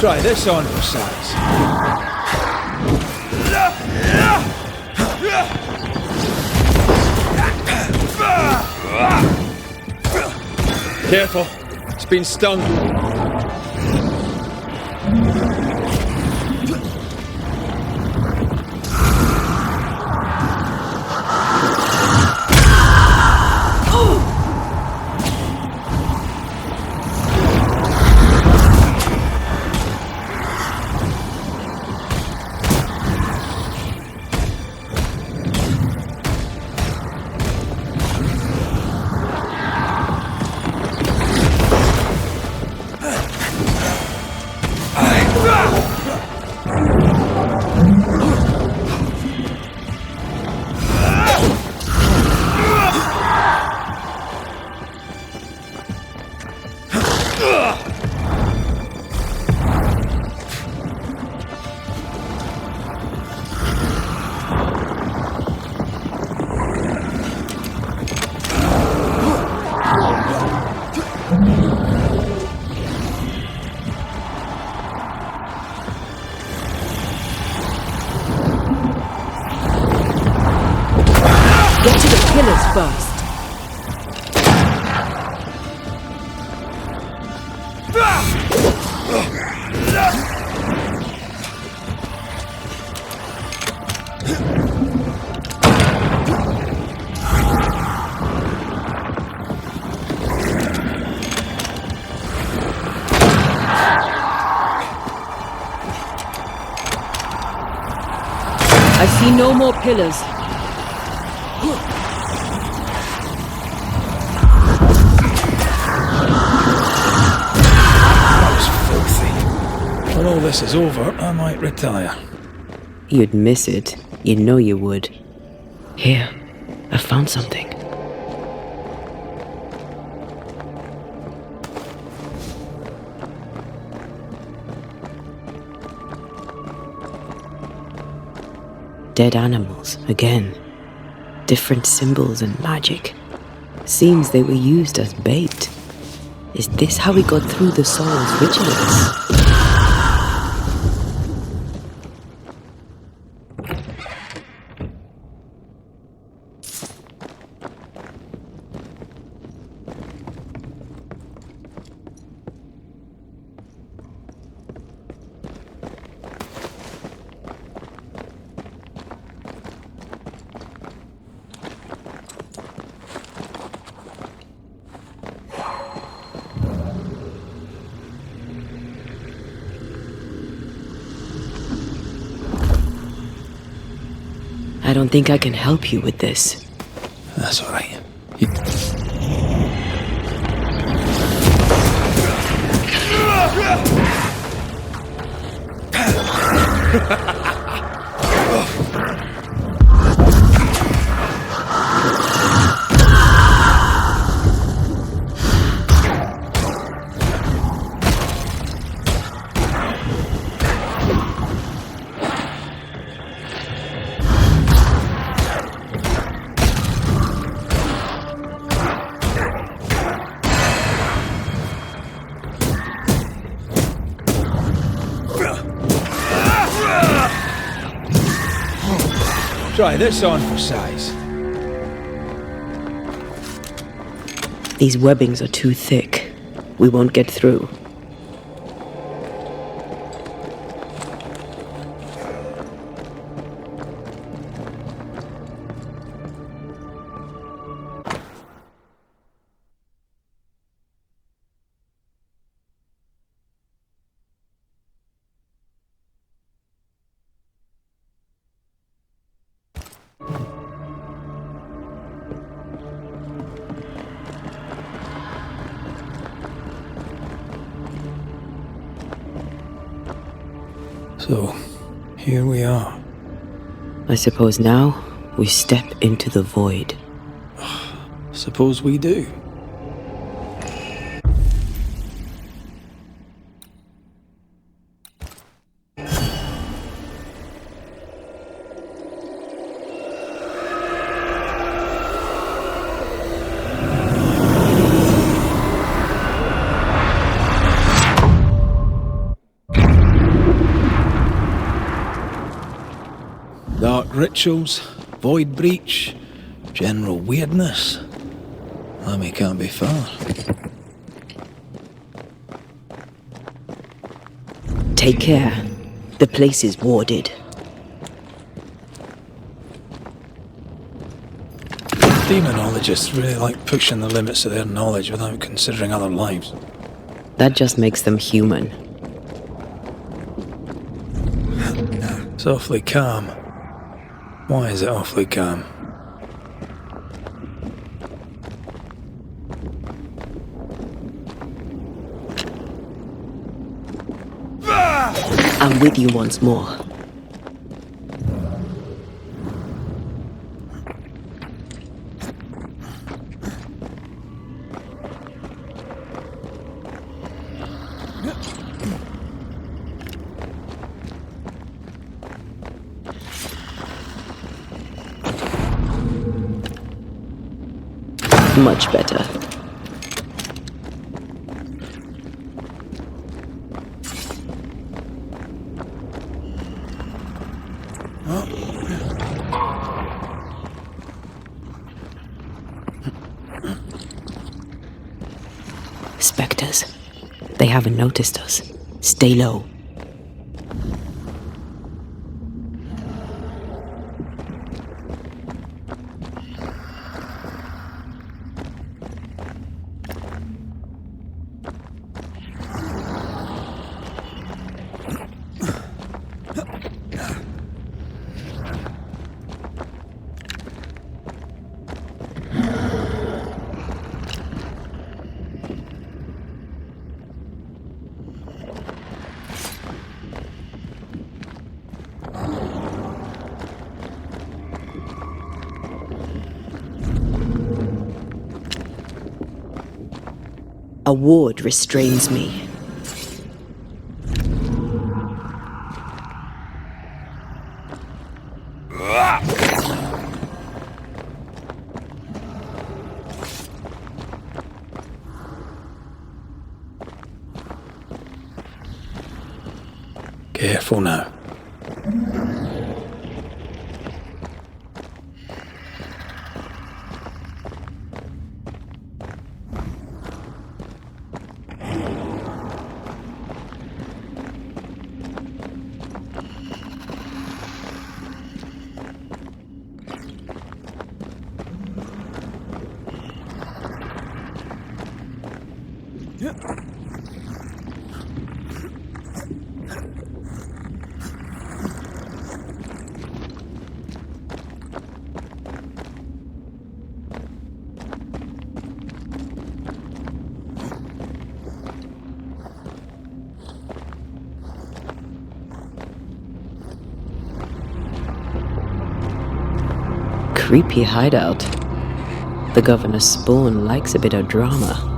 [SPEAKER 5] Try this on for size. Careful. It's been stung.
[SPEAKER 6] Get to the pillars first. I see no more pillars.
[SPEAKER 1] When all this is over, I might retire.
[SPEAKER 3] You'd miss it. You know you would. Here, I found something. Dead animals, again. Different symbols and magic. Seems they were used as bait. Is this how we got through the Sorrow's vigilance? I don't think I can help you with this.
[SPEAKER 1] That's all right.
[SPEAKER 5] Try this on for size.
[SPEAKER 3] These webbings are too thick. We won't get through.
[SPEAKER 1] So, here we are.
[SPEAKER 3] I suppose now we step into the void.
[SPEAKER 1] Suppose we do. rituals, void breach, general weirdness. MAME can't be far.
[SPEAKER 3] Take care. The place is warded.
[SPEAKER 1] Demonologists really like pushing the limits of their knowledge without considering other lives.
[SPEAKER 3] That just makes them human.
[SPEAKER 1] It's awfully calm. Why is it awfully calm?
[SPEAKER 3] I'm with you once more. Much better. Spectres. They haven't noticed us. Stay low. A ward restrains me.
[SPEAKER 1] Careful now.
[SPEAKER 3] Creepy hideout. The governor's spawn likes a bit of drama.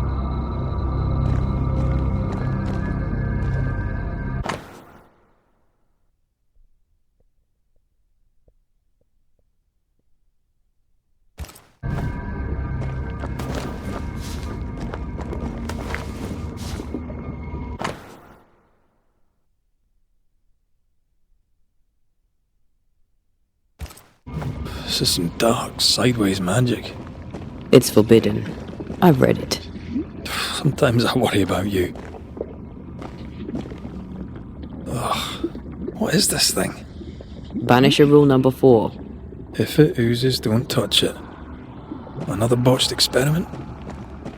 [SPEAKER 1] This is some dark, sideways magic.
[SPEAKER 3] It's forbidden. I've read it.
[SPEAKER 1] Sometimes I worry about you. Ugh. What is this thing?
[SPEAKER 3] Banisher rule number 4.
[SPEAKER 1] If it oozes, don't touch it. Another botched experiment?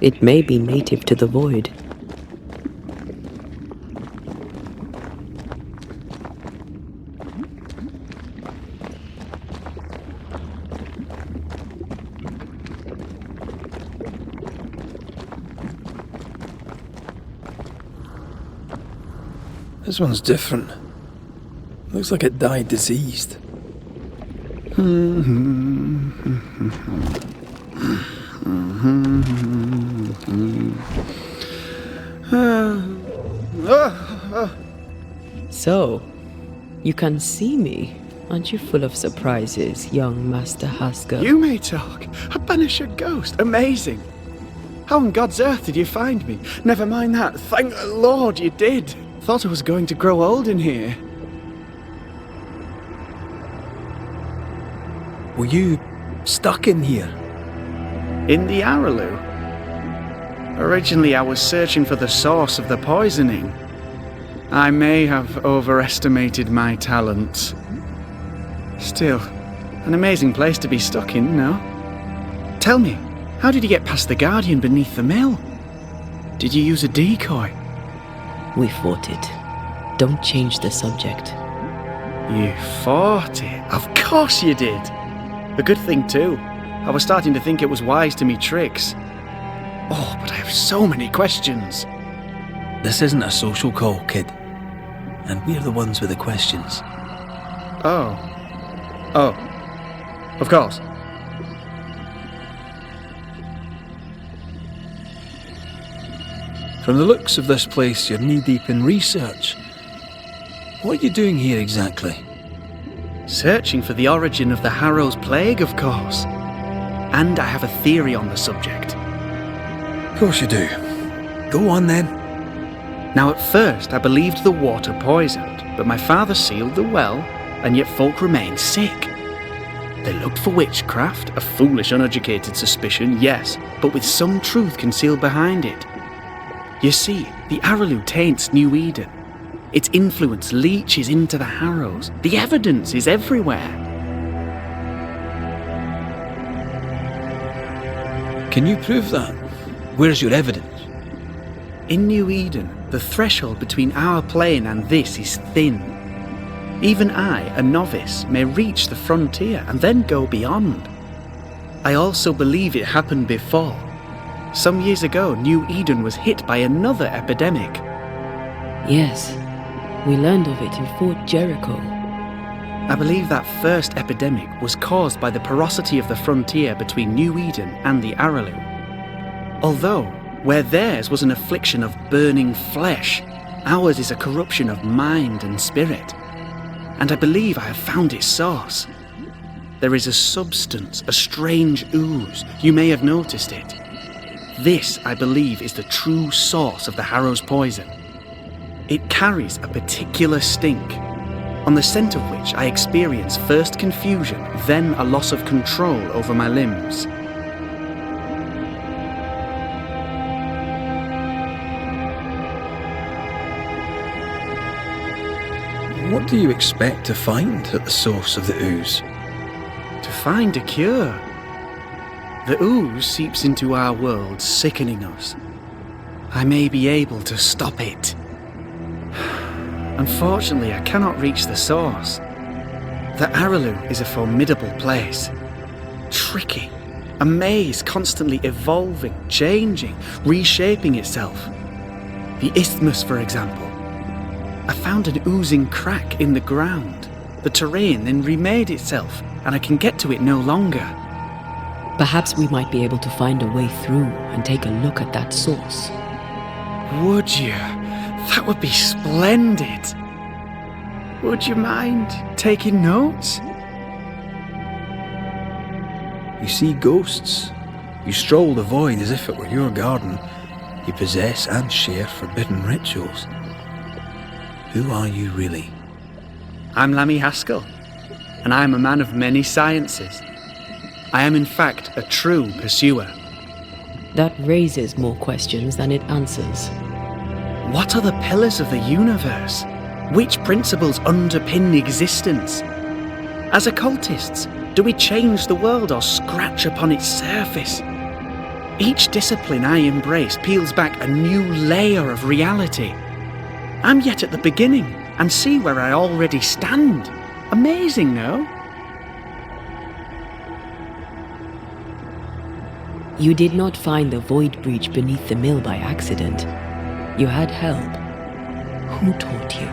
[SPEAKER 3] It may be native to the void.
[SPEAKER 1] This one's different. Looks like it died diseased.
[SPEAKER 3] So, you can see me. Aren't you full of surprises, young Master Haskell?
[SPEAKER 7] You may talk. A Banisher ghost. Amazing. How on God's earth did you find me? Never mind that. Thank the Lord you did. Thought I was going to grow old in here.
[SPEAKER 1] Were you stuck in here?
[SPEAKER 7] In the Araloo? Originally, I was searching for the source of the poisoning. I may have overestimated my talents. Still, an amazing place to be stuck in, no? Tell me, how did you get past the Guardian beneath the mill? Did you use a decoy?
[SPEAKER 3] We fought it. Don't change the subject.
[SPEAKER 7] You fought it? Of course you did! A good thing too. I was starting to think it was wise to me tricks. Oh, but I have so many questions.
[SPEAKER 1] This isn't a social call, kid. And we're the ones with the questions.
[SPEAKER 7] Oh. Oh. Of course.
[SPEAKER 1] From the looks of this place, you're knee-deep in research. What are you doing here exactly?
[SPEAKER 7] Searching for the origin of the Harrow's Plague, of course. And I have a theory on the subject.
[SPEAKER 1] Of course you do. Go on then.
[SPEAKER 7] Now, at first, I believed the water poisoned, but my father sealed the well, and yet folk remained sick. They looked for witchcraft, a foolish, uneducated suspicion, yes, but with some truth concealed behind it. You see, the Araloo taints New Eden. Its influence leaches into the Harrows. The evidence is everywhere.
[SPEAKER 1] Can you prove that? Where's your evidence?
[SPEAKER 7] In New Eden, the threshold between our plane and this is thin. Even I, a novice, may reach the frontier and then go beyond. I also believe it happened before. Some years ago, New Eden was hit by another epidemic.
[SPEAKER 3] Yes, we learned of it in Fort Jericho.
[SPEAKER 7] I believe that first epidemic was caused by the porosity of the frontier between New Eden and the Araloo. Although, where theirs was an affliction of burning flesh, ours is a corruption of mind and spirit. And I believe I have found its source. There is a substance, a strange ooze. You may have noticed it. This, I believe, is the true source of the Harrow's poison. It carries a particular stink, on the scent of which I experience first confusion, then a loss of control over my limbs.
[SPEAKER 1] What do you expect to find at the source of the ooze?
[SPEAKER 7] To find a cure. The ooze seeps into our world, sickening us. I may be able to stop it. Unfortunately, I cannot reach the source. The Araloo is a formidable place. Tricky. A maze constantly evolving, changing, reshaping itself. The isthmus, for example. I found an oozing crack in the ground. The terrain then remade itself, and I can get to it no longer.
[SPEAKER 3] Perhaps we might be able to find a way through and take a look at that source.
[SPEAKER 7] Would you? That would be splendid. Would you mind taking notes?
[SPEAKER 1] You see ghosts. You stroll the void as if it were your garden. You possess and share forbidden rituals. Who are you really?
[SPEAKER 7] I'm Lammy Haskell, and I am a man of many sciences. I am in fact a true pursuer.
[SPEAKER 3] That raises more questions than it answers.
[SPEAKER 7] What are the pillars of the universe? Which principles underpin existence? As occultists, do we change the world or scratch upon its surface? Each discipline I embrace peels back a new layer of reality. I'm yet at the beginning, and see where I already stand. Amazing, no?
[SPEAKER 3] You did not find the void breach beneath the mill by accident. You had help. Who taught you?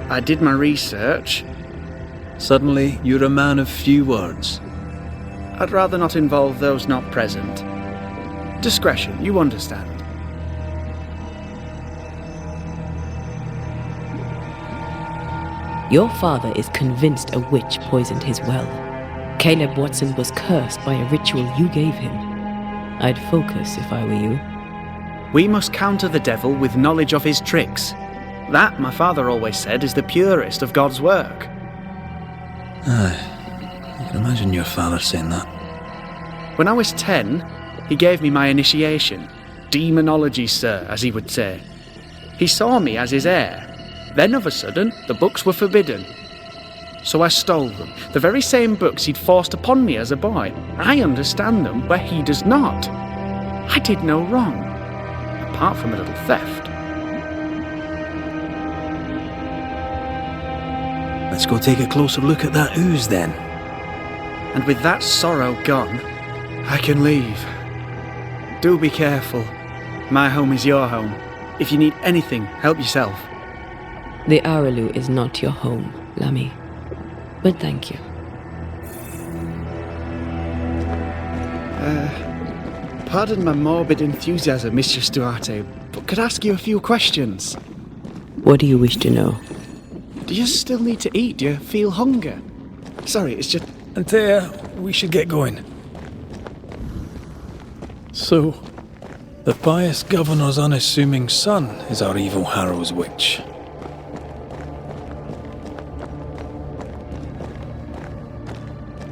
[SPEAKER 7] I did my research.
[SPEAKER 1] Suddenly, you're a man of few words.
[SPEAKER 7] I'd rather not involve those not present. Discretion, you understand.
[SPEAKER 3] Your father is convinced a witch poisoned his well. Caleb Watson was cursed by a ritual you gave him. I'd focus if I were you.
[SPEAKER 7] We must counter the devil with knowledge of his tricks. That, my father always said, is the purest of God's work.
[SPEAKER 1] Imagine your father saying that.
[SPEAKER 7] When I was 10, he gave me my initiation. Demonology, sir, as he would say. He saw me as his heir. Then of a sudden, the books were forbidden. So I stole them, the very same books he'd forced upon me as a boy. I understand them where he does not. I did no wrong, apart from a little theft.
[SPEAKER 1] Let's go take a closer look at that ooze then.
[SPEAKER 7] And with that sorrow gone, I can leave. Do be careful. My home is your home. If you need anything, help yourself.
[SPEAKER 3] The Araloo is not your home, Lammy. But thank you.
[SPEAKER 7] Pardon my morbid enthusiasm, Mistress Duarte, but could I ask you a few questions?
[SPEAKER 3] What do you wish to know?
[SPEAKER 7] Do you still need to eat? Do you feel hunger? Sorry, it's just...
[SPEAKER 5] Antea, we should get going. So, the pious governor's unassuming son is our evil Harrow's witch.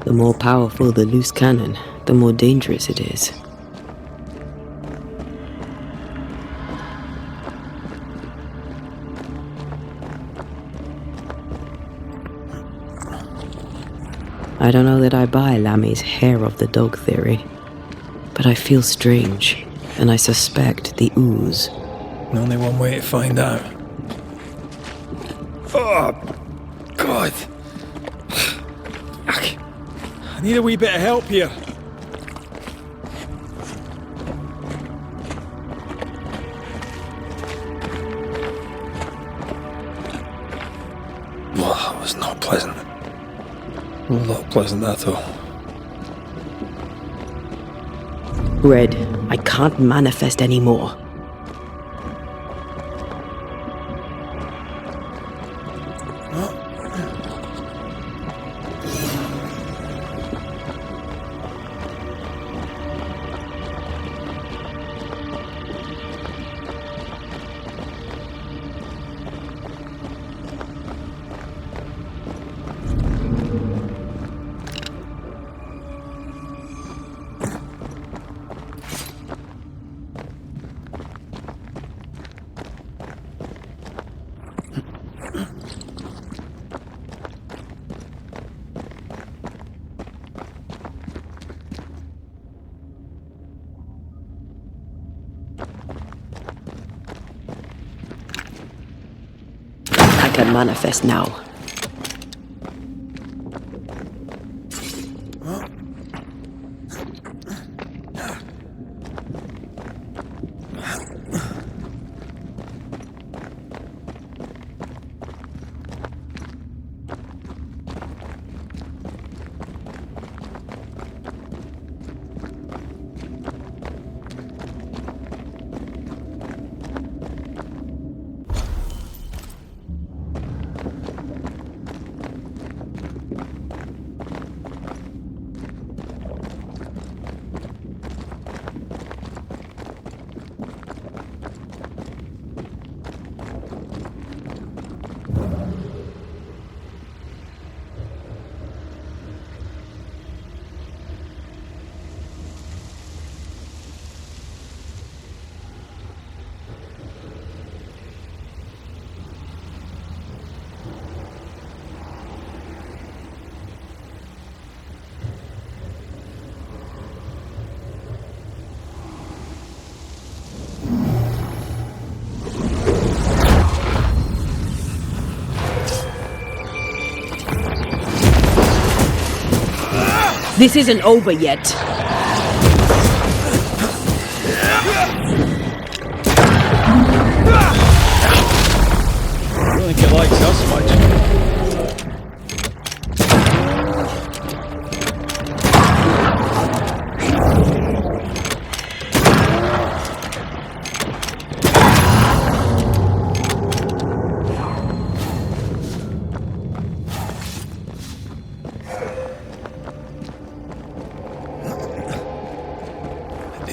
[SPEAKER 3] The more powerful the loose cannon, the more dangerous it is. I don't know that I buy Lammy's hair of the dog theory, but I feel strange, and I suspect the ooze.
[SPEAKER 5] Only one way to find out. Oh, God. I need a wee bit of help here. Well, that was not pleasant. Not pleasant at all.
[SPEAKER 3] Red, I can't manifest anymore. I can manifest now.
[SPEAKER 6] This isn't over yet.
[SPEAKER 5] I don't think it likes us much.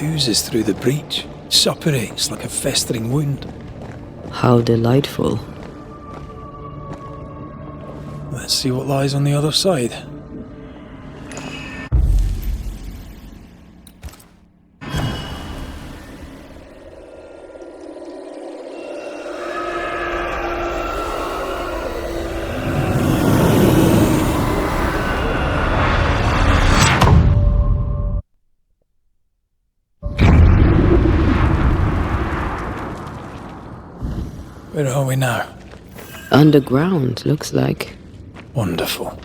[SPEAKER 5] Oozes through the breach, suppurates like a festering wound.
[SPEAKER 3] How delightful.
[SPEAKER 5] Let's see what lies on the other side. Where are we now?
[SPEAKER 3] Underground, looks like.
[SPEAKER 5] Wonderful.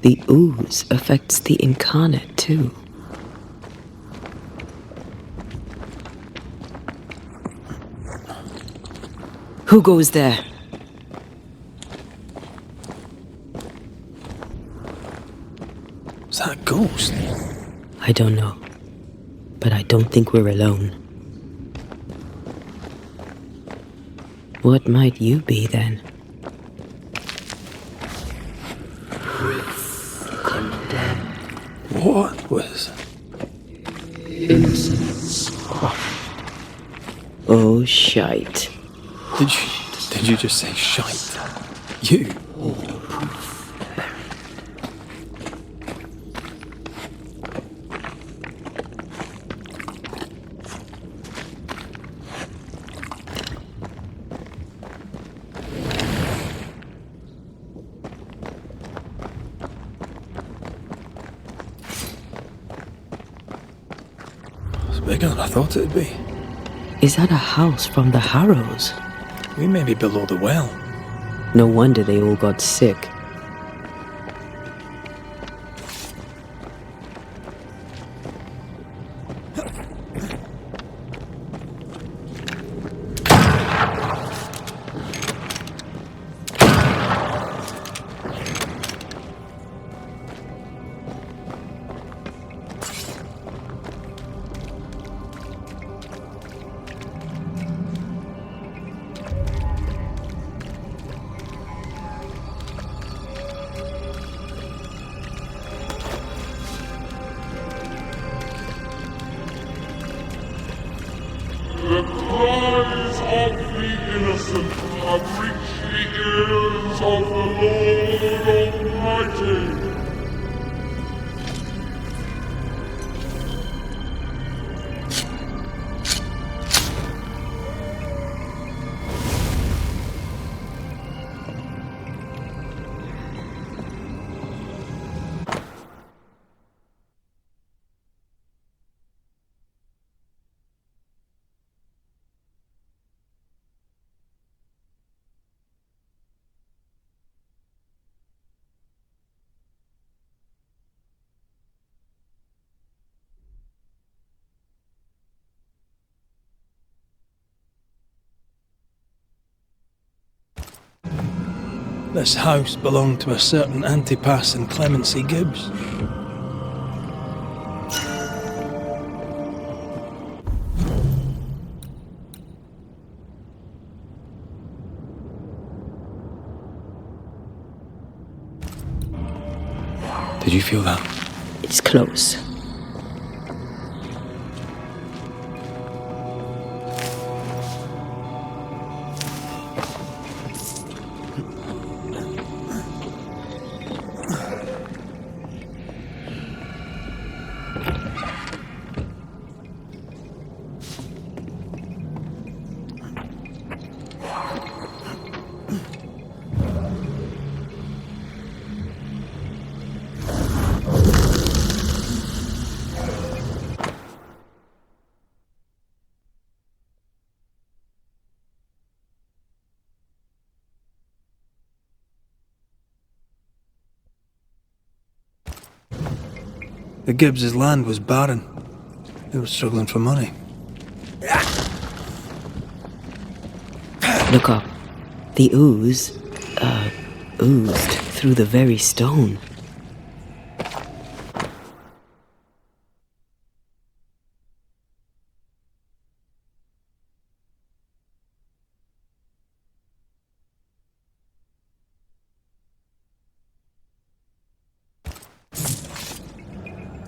[SPEAKER 3] The ooze affects the incarnate too. Who goes there?
[SPEAKER 5] Is that a ghost?
[SPEAKER 3] I don't know. But I don't think we're alone. What might you be then?
[SPEAKER 5] What was...
[SPEAKER 3] Oh, shite.
[SPEAKER 5] Did you just say shite? You? It's bigger than I thought it'd be.
[SPEAKER 3] Is that a house from the Harrows?
[SPEAKER 5] We may be below the well.
[SPEAKER 3] No wonder they all got sick.
[SPEAKER 8] The cries of the innocent have reached the ears of the Lord Almighty.
[SPEAKER 5] This house belonged to a certain Antipas and Clemency Gibbs. Did you feel that?
[SPEAKER 3] It's close.
[SPEAKER 5] The Gibbs' land was barren. They were struggling for money.
[SPEAKER 3] Look up. The ooze, oozed through the very stone.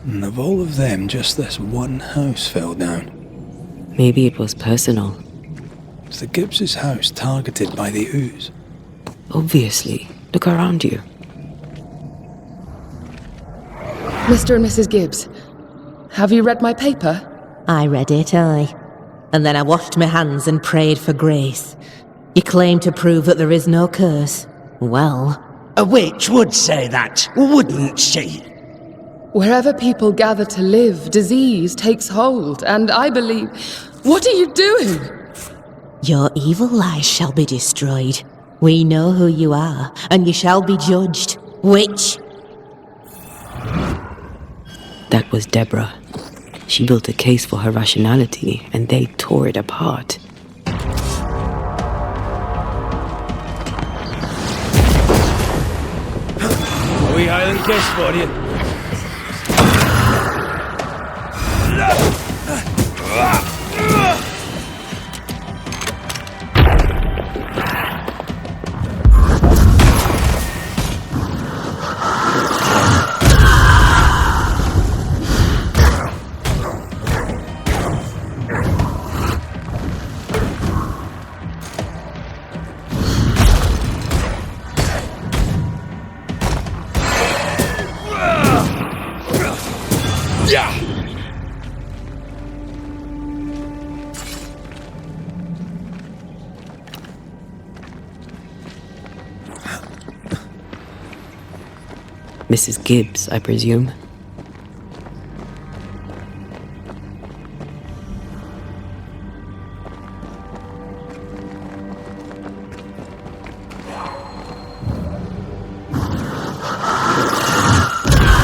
[SPEAKER 5] And of all of them, just this one house fell down.
[SPEAKER 3] Maybe it was personal.
[SPEAKER 5] Was the Gibbs' house targeted by the ooze?
[SPEAKER 3] Obviously. Look around you.
[SPEAKER 9] Mr. and Mrs. Gibbs, have you read my paper?
[SPEAKER 10] I read it, aye. And then I washed my hands and prayed for grace.
[SPEAKER 6] You claim to prove that there is no curse. Well,
[SPEAKER 10] A witch would say that, wouldn't she?
[SPEAKER 9] Wherever people gather to live, disease takes hold, and I believe... What are you doing?
[SPEAKER 6] your evil lies shall be destroyed. We know who you are, and you shall be judged. Witch!
[SPEAKER 3] That was Deborah. She built a case for her rationality, and they tore it apart.
[SPEAKER 5] A wee Highland kiss for you.
[SPEAKER 3] Mrs. Gibbs, I presume.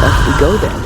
[SPEAKER 3] Off we go then.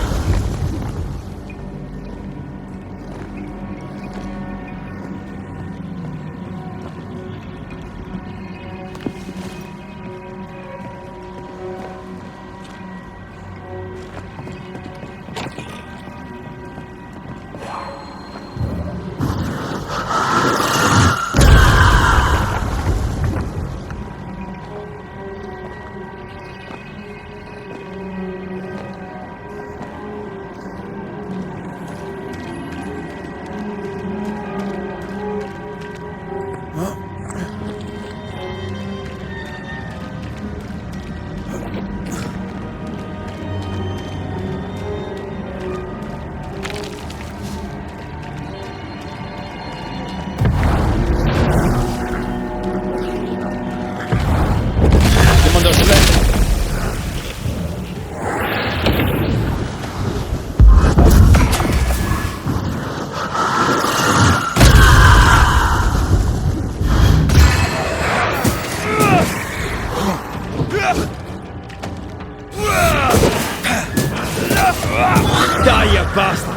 [SPEAKER 5] Die, you bastard!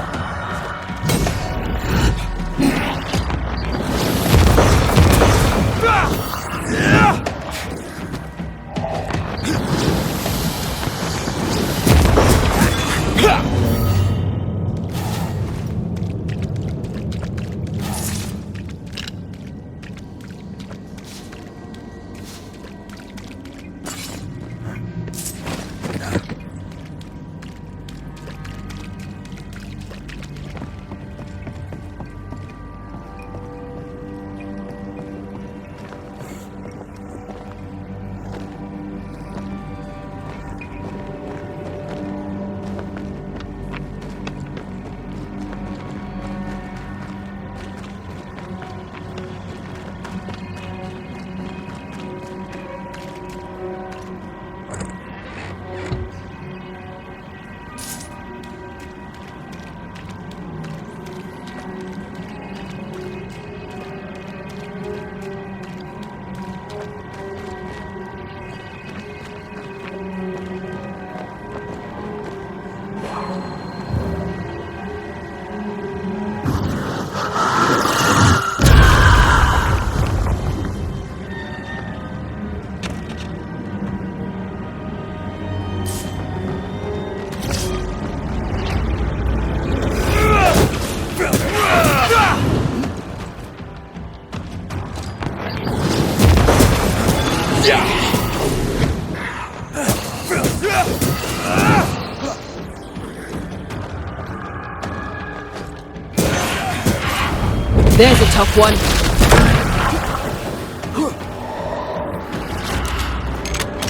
[SPEAKER 6] There's a tough one.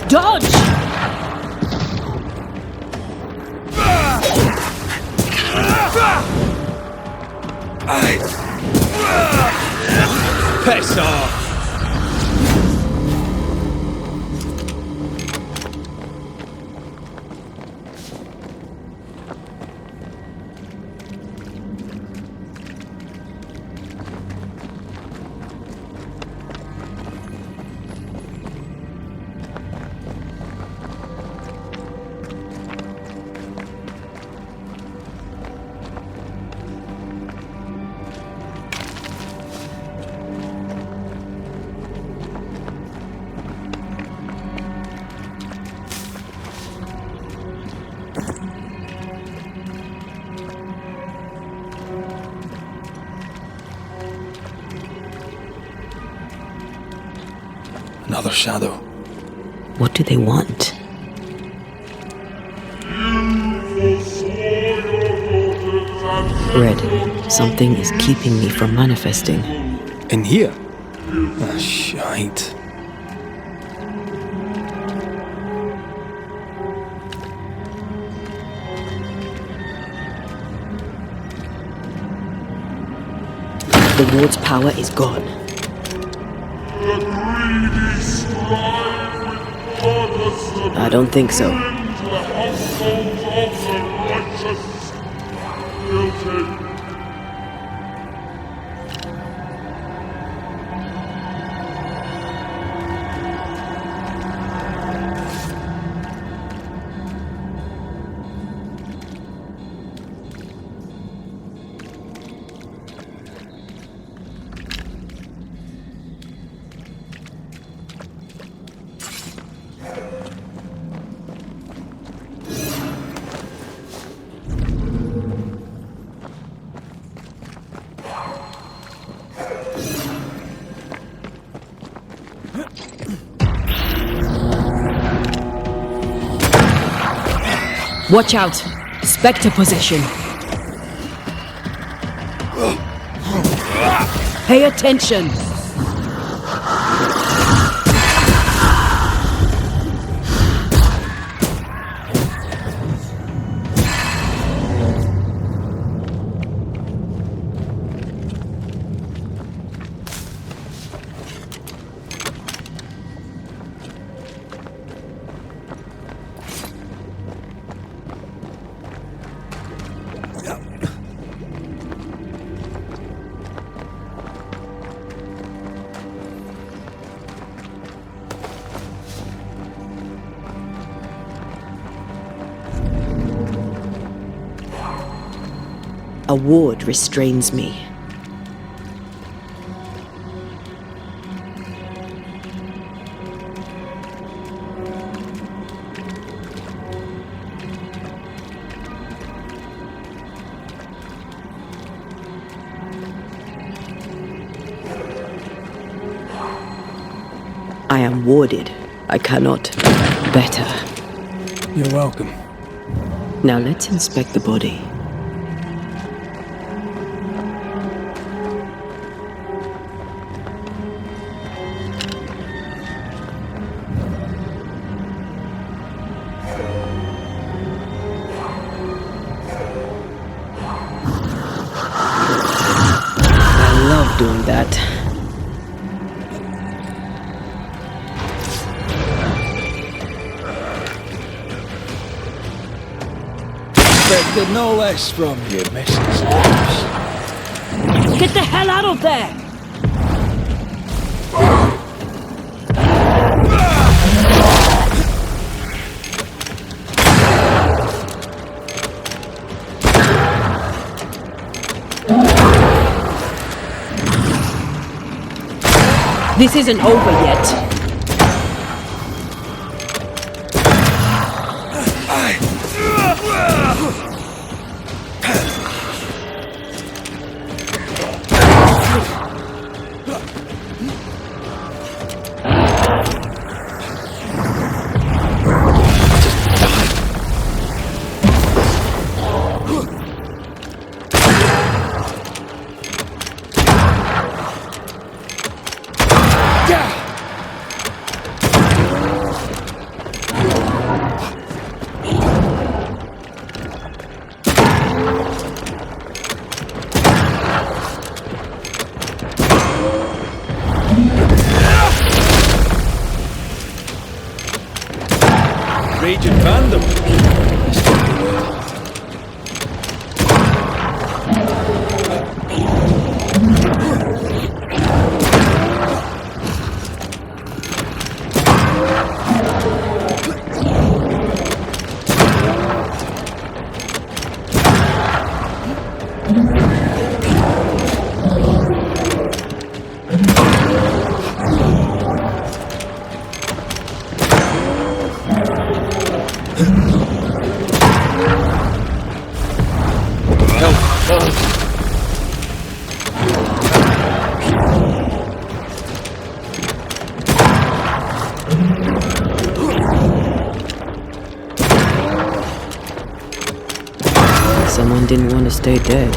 [SPEAKER 6] Dodge!
[SPEAKER 5] Piss off! another shadow.
[SPEAKER 3] What do they want? Red, something is keeping me from manifesting.
[SPEAKER 5] In here? Ah, shite.
[SPEAKER 3] The ward's power is gone. I don't think so.
[SPEAKER 11] Watch out! Spectre possession! Pay attention!
[SPEAKER 3] A ward restrains me. I am warded. I cannot better.
[SPEAKER 5] You're welcome.
[SPEAKER 3] Now let's inspect the body. Doing that.
[SPEAKER 5] Expected no less from you, Mrs.
[SPEAKER 11] Get the hell out of there! This isn't over yet.
[SPEAKER 5] Raging fandom.
[SPEAKER 3] didn't want to stay dead.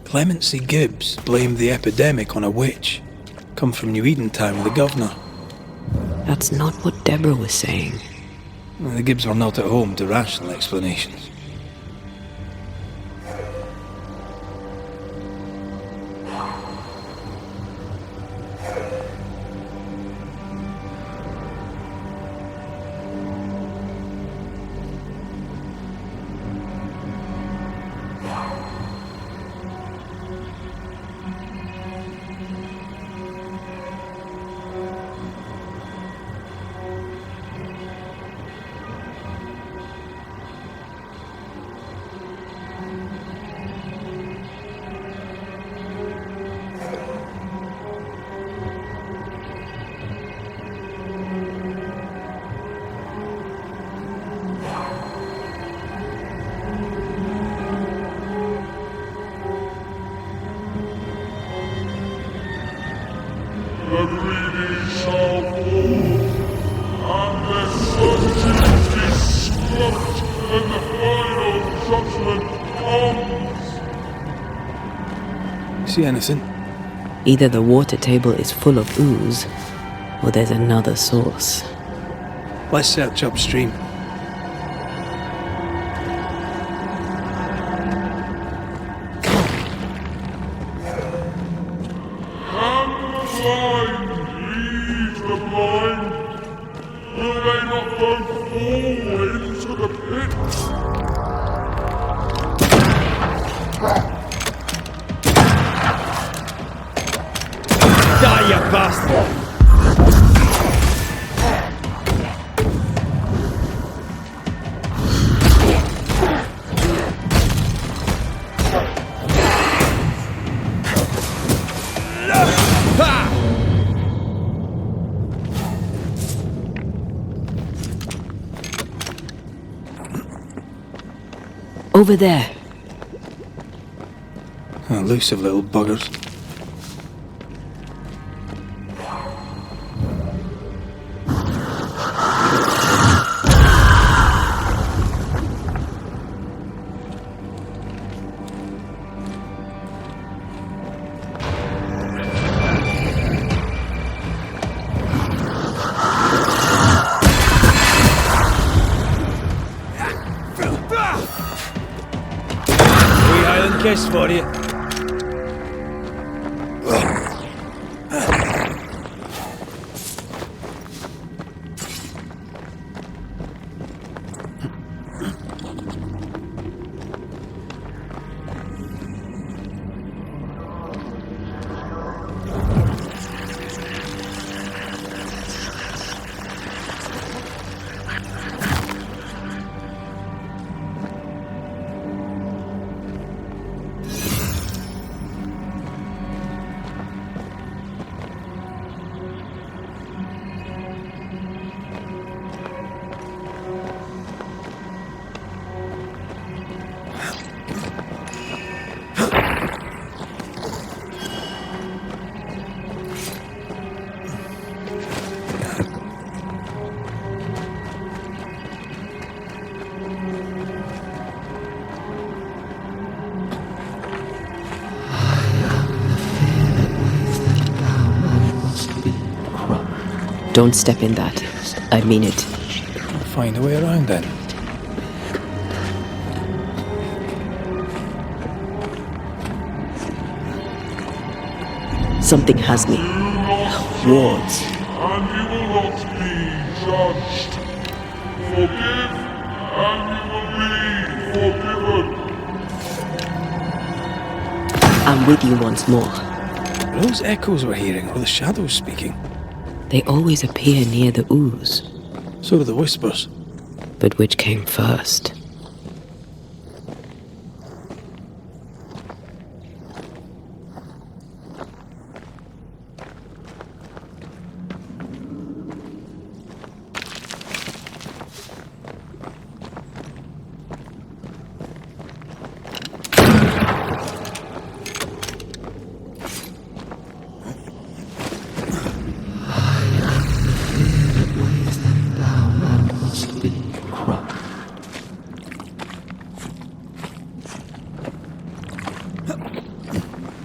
[SPEAKER 5] Clemency Gibbs blamed the epidemic on a witch. Come from New Eden Town with the governor.
[SPEAKER 3] That's not what Deborah was saying.
[SPEAKER 5] The Gibbs were not at home to rational explanations.
[SPEAKER 8] The greedy shall fall, and their certainty squelched when the final judgment comes.
[SPEAKER 5] See anything?
[SPEAKER 3] Either the water table is full of ooze, or there's another source.
[SPEAKER 5] Let's search upstream.
[SPEAKER 3] Over there.
[SPEAKER 5] Elusive little buggers. Kiss for you.
[SPEAKER 3] Don't step in that. I mean it.
[SPEAKER 5] Find a way around then.
[SPEAKER 3] Something has me. Wards.
[SPEAKER 8] And you will not be judged. Forgive, and you will be forgiven.
[SPEAKER 3] I'm with you once more.
[SPEAKER 5] Are those echoes we're hearing, or the shadows speaking?
[SPEAKER 3] They always appear near the ooze.
[SPEAKER 5] So do the whispers.
[SPEAKER 3] But which came first?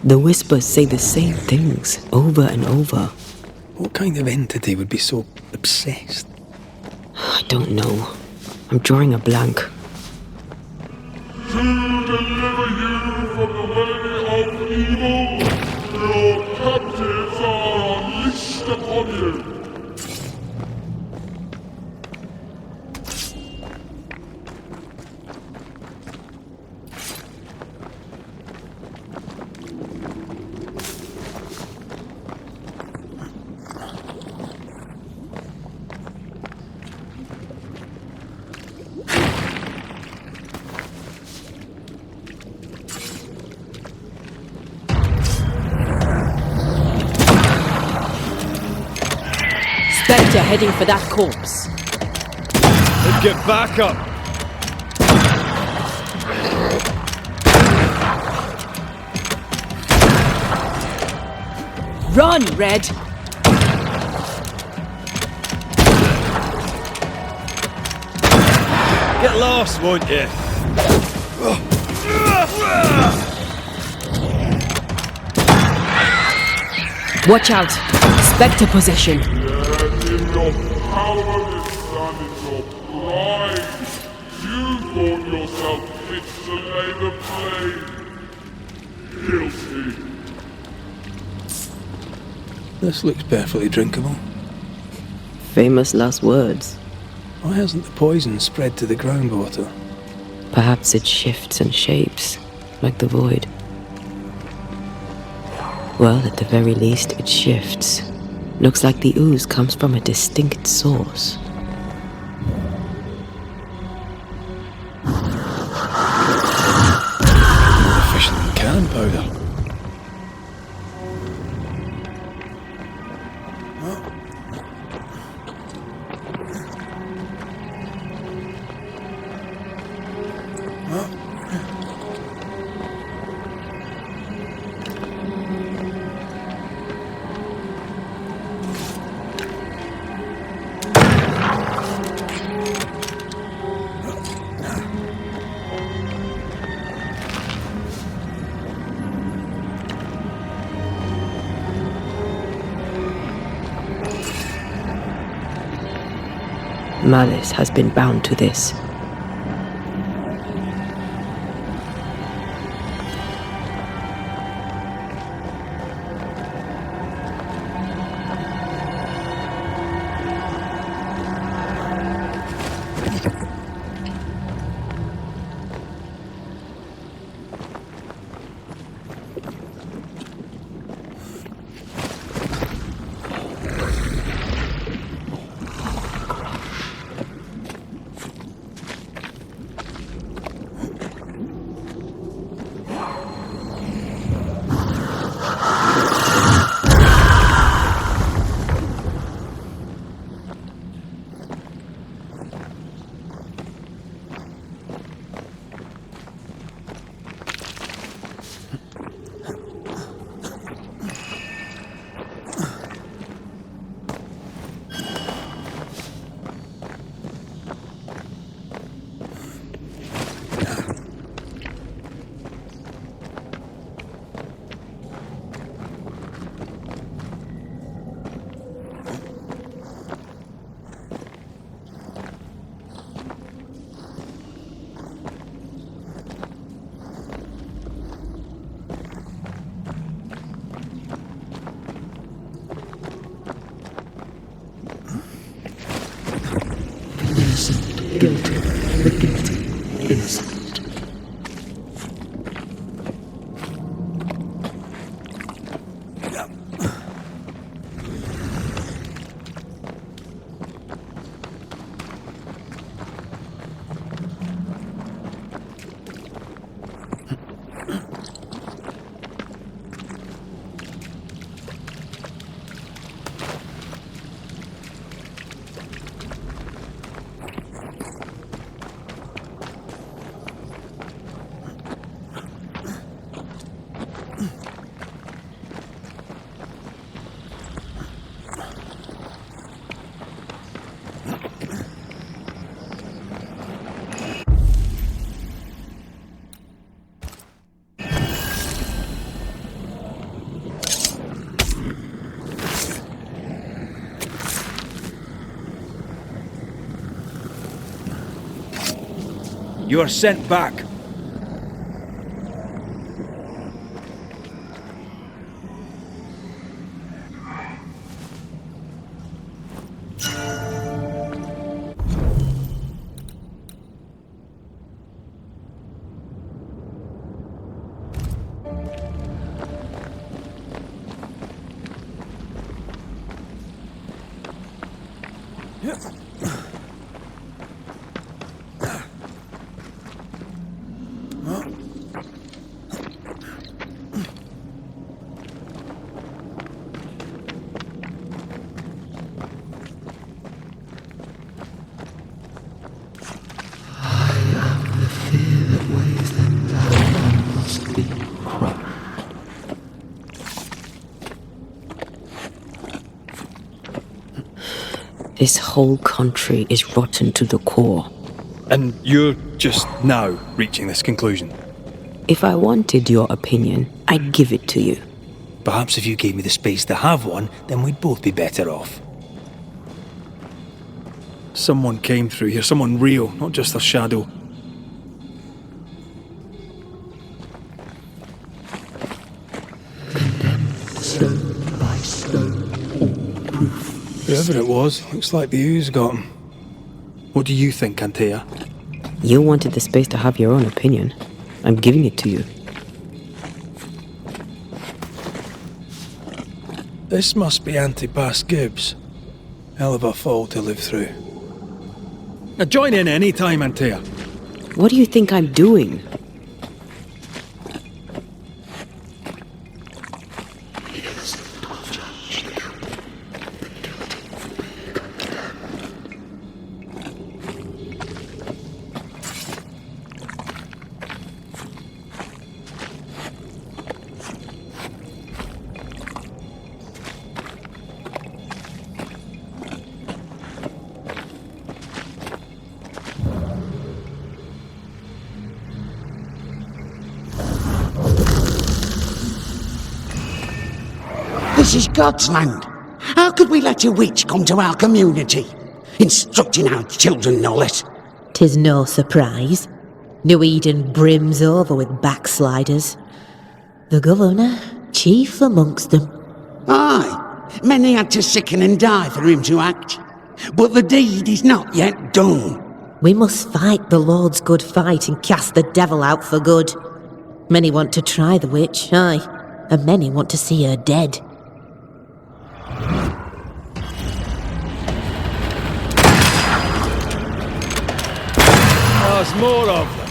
[SPEAKER 3] The whispers say the same things over and over.
[SPEAKER 5] What kind of entity would be so obsessed?
[SPEAKER 3] I don't know. I'm drawing a blank.
[SPEAKER 8] To deliver you from the way of evil, your captives are unleashed upon you.
[SPEAKER 11] Spectre heading for that corpse.
[SPEAKER 12] Then get back up!
[SPEAKER 11] Run, Red!
[SPEAKER 12] Get lost, won't you?
[SPEAKER 11] Watch out! Spectre possession.
[SPEAKER 8] Yet in your powerless and in your pride, you thought yourself fit to lay the blame. Guilty.
[SPEAKER 5] This looks perfectly drinkable.
[SPEAKER 3] Famous last words.
[SPEAKER 5] Why hasn't the poison spread to the groundwater?
[SPEAKER 3] Perhaps it shifts and shapes, like the void. Well, at the very least, it shifts. Looks like the ooze comes from a distinct source.
[SPEAKER 5] More efficient than cannon powder.
[SPEAKER 3] Malice has been bound to this.
[SPEAKER 13] Guilty. The guilty. Innocent.
[SPEAKER 5] You are sent back.
[SPEAKER 3] This whole country is rotten to the core.
[SPEAKER 5] And you're just now reaching this conclusion?
[SPEAKER 3] If I wanted your opinion, I'd give it to you.
[SPEAKER 5] Perhaps if you gave me the space to have one, then we'd both be better off. Someone came through here, someone real, not just a shadow.
[SPEAKER 13] Stone by stone, all proof.
[SPEAKER 5] Whoever it was, looks like the ooze got him. What do you think, Antea?
[SPEAKER 3] You wanted the space to have your own opinion. I'm giving it to you.
[SPEAKER 5] This must be Antipas Gibbs. Hell of a fall to live through. Now join in any time, Antea.
[SPEAKER 3] What do you think I'm doing?
[SPEAKER 10] This is God's land. How could we let a witch come to our community? Instructing our children, no less.
[SPEAKER 6] 'Tis no surprise. New Eden brims over with backsliders. The governor, chief amongst them.
[SPEAKER 10] Aye, many had to sicken and die for him to act. But the deed is not yet done.
[SPEAKER 6] We must fight the Lord's good fight and cast the devil out for good. Many want to try the witch, aye, and many want to see her dead.
[SPEAKER 12] There's more of them.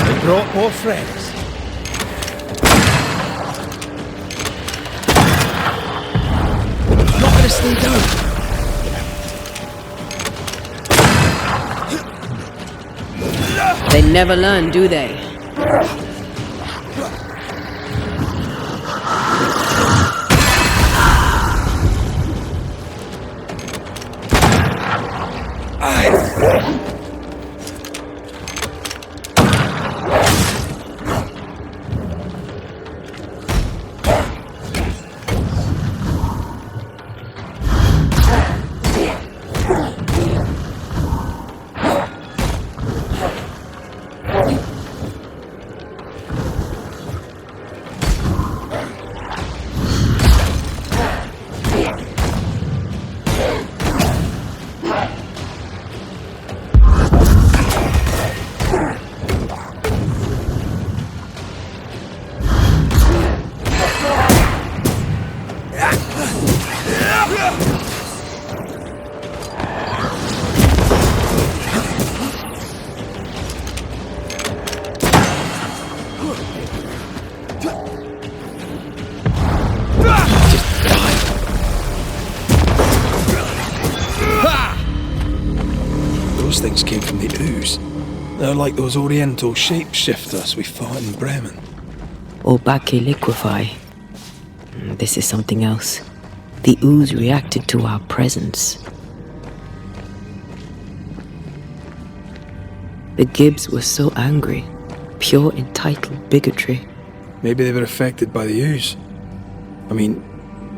[SPEAKER 12] They brought more friends. I'm not gonna stay down.
[SPEAKER 11] They never learn, do they?
[SPEAKER 5] Those things came from the ooze. They're like those oriental shapeshifters we fought in Bremen.
[SPEAKER 3] Obake liquefy. This is something else. The ooze reacted to our presence. The Gibbs were so angry. Pure entitled bigotry.
[SPEAKER 5] Maybe they were affected by the ooze. I mean,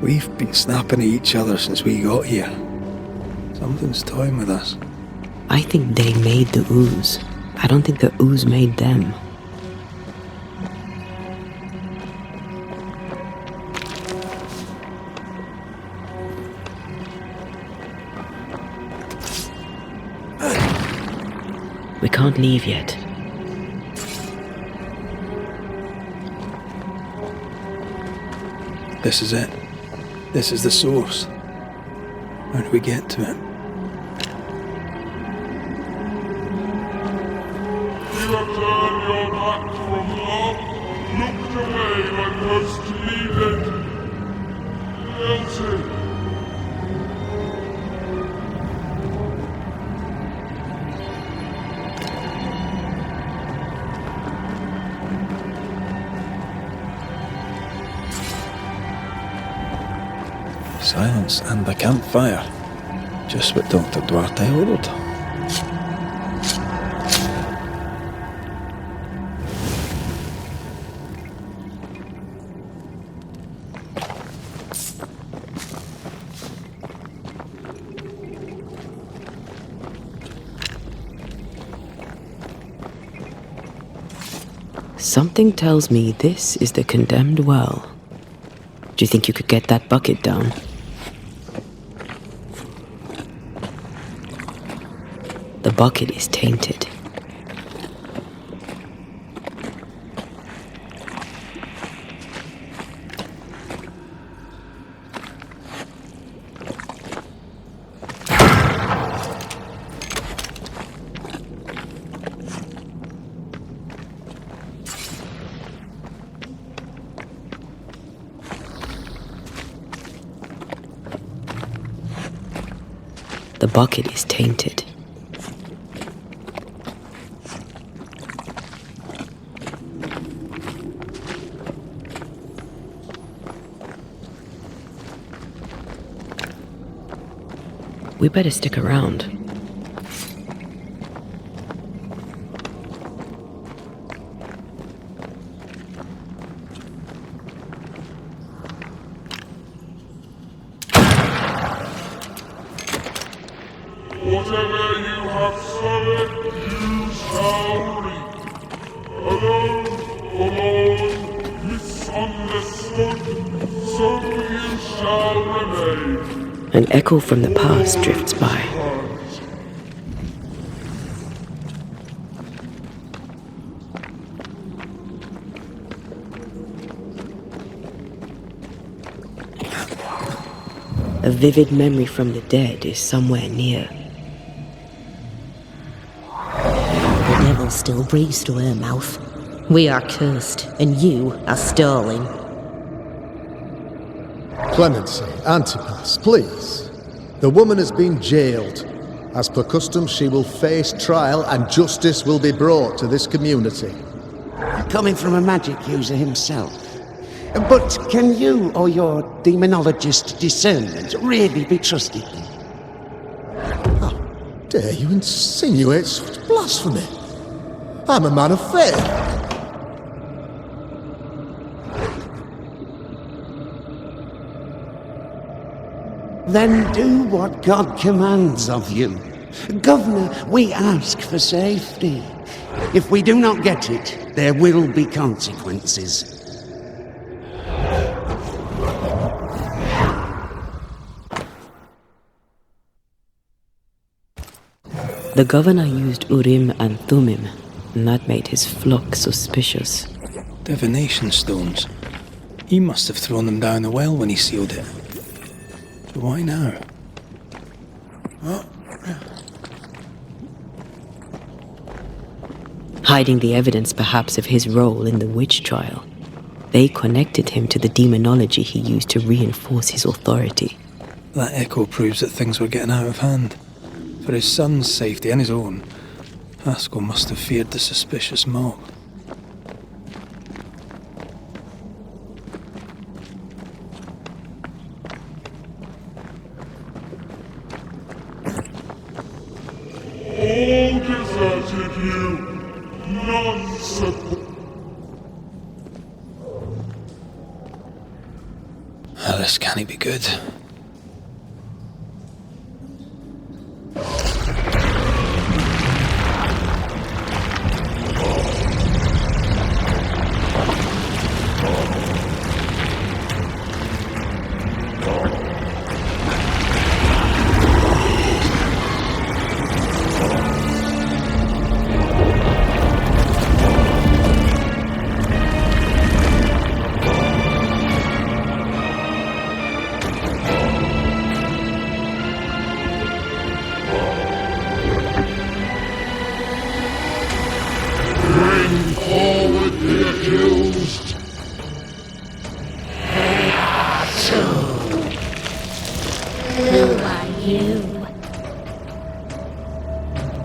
[SPEAKER 5] we've been snapping at each other since we got here. Something's toying with us.
[SPEAKER 3] I think they made the ooze. I don't think the ooze made them. We can't leave yet.
[SPEAKER 5] This is it. This is the source. How do we get to it?
[SPEAKER 8] You have turned your back from love, looked away when most needed. Guilty.
[SPEAKER 5] Silence and the campfire. Just what Dr. Duarte ordered.
[SPEAKER 3] Something tells me this is the condemned well. Do you think you could get that bucket down? The bucket is tainted. The bucket is tainted. We better stick around.
[SPEAKER 8] Whatever you have sown, you shall reap. Alone, forlorn, misunderstood, so you shall remain.
[SPEAKER 3] An echo from the past drifts by. A vivid memory from the dead is somewhere near.
[SPEAKER 6] The devil still breathes through her mouth. We are cursed, and you are stalling.
[SPEAKER 2] Clemency, Antipas, please. The woman has been jailed. As per custom, she will face trial and justice will be brought to this community.
[SPEAKER 10] Coming from a magic user himself. But can you or your demonologist discernment really be trusted?
[SPEAKER 2] How dare you insinuate such blasphemy? I'm a man of faith.
[SPEAKER 10] Then do what God commands of you. Governor, we ask for safety. If we do not get it, there will be consequences.
[SPEAKER 3] The governor used Urim and Thummim, and that made his flock suspicious.
[SPEAKER 5] Divination stones. He must have thrown them down the well when he sealed it. But why now?
[SPEAKER 3] Hiding the evidence perhaps of his role in the witch trial. They connected him to the demonology he used to reinforce his authority.
[SPEAKER 5] That echo proves that things were getting out of hand. For his son's safety and his own, Haskell must have feared the suspicious mob.
[SPEAKER 8] All deserted you. None support.
[SPEAKER 1] This can't be good.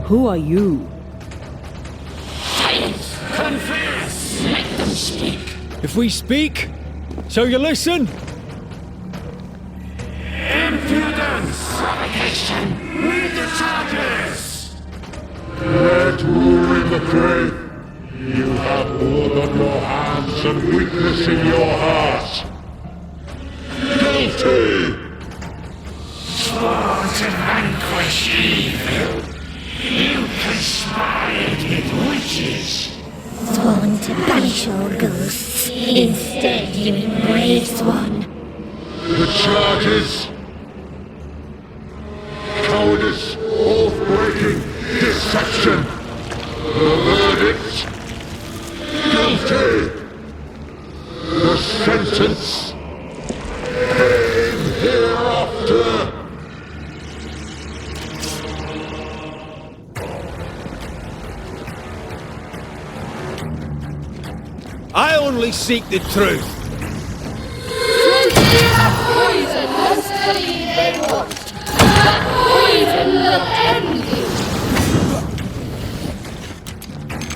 [SPEAKER 11] Who are you?
[SPEAKER 13] Confess! Let them speak!
[SPEAKER 12] If we speak, so you listen?
[SPEAKER 13] Impudence! Provocation! Read the charges!
[SPEAKER 8] Let rule in the grave. You have blood on your hands and weakness in your heart. Guilty!
[SPEAKER 13] Sworn to vanquish evil. You conspired with witches.
[SPEAKER 14] Sworn to banish all ghosts. Instead, you embraced one.
[SPEAKER 8] The charges. Cowardice, oath-breaking, deception. The verdict. Guilty. The sentence. Pain hereafter.
[SPEAKER 12] I only seek the truth.
[SPEAKER 9] Truth is a poison, as believe they want. That poison will end you.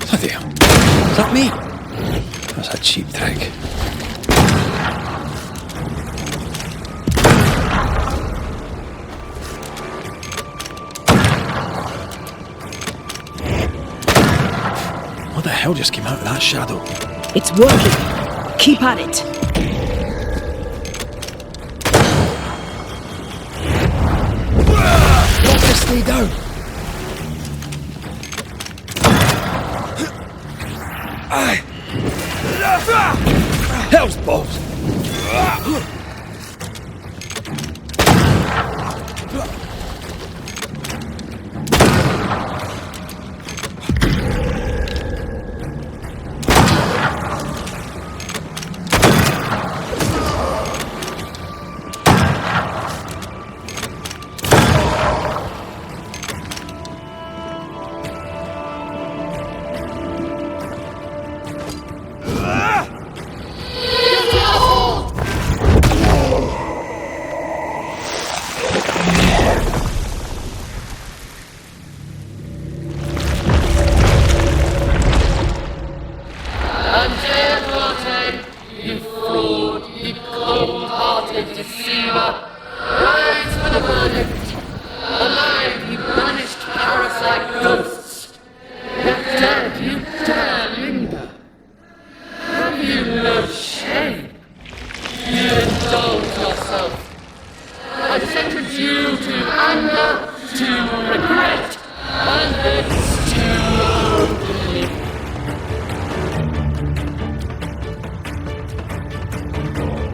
[SPEAKER 1] Bloody hell. Is that me? That's a cheap trick. What the hell just came out of that shadow?
[SPEAKER 11] It's working. Keep at it.
[SPEAKER 12] Not to stay down. Hell's balls.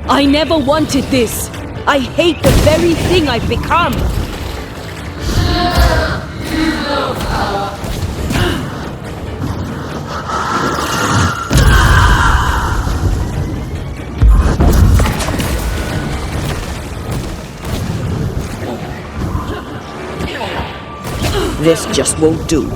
[SPEAKER 11] I never wanted this. I hate the very thing I've become.
[SPEAKER 3] This just won't do.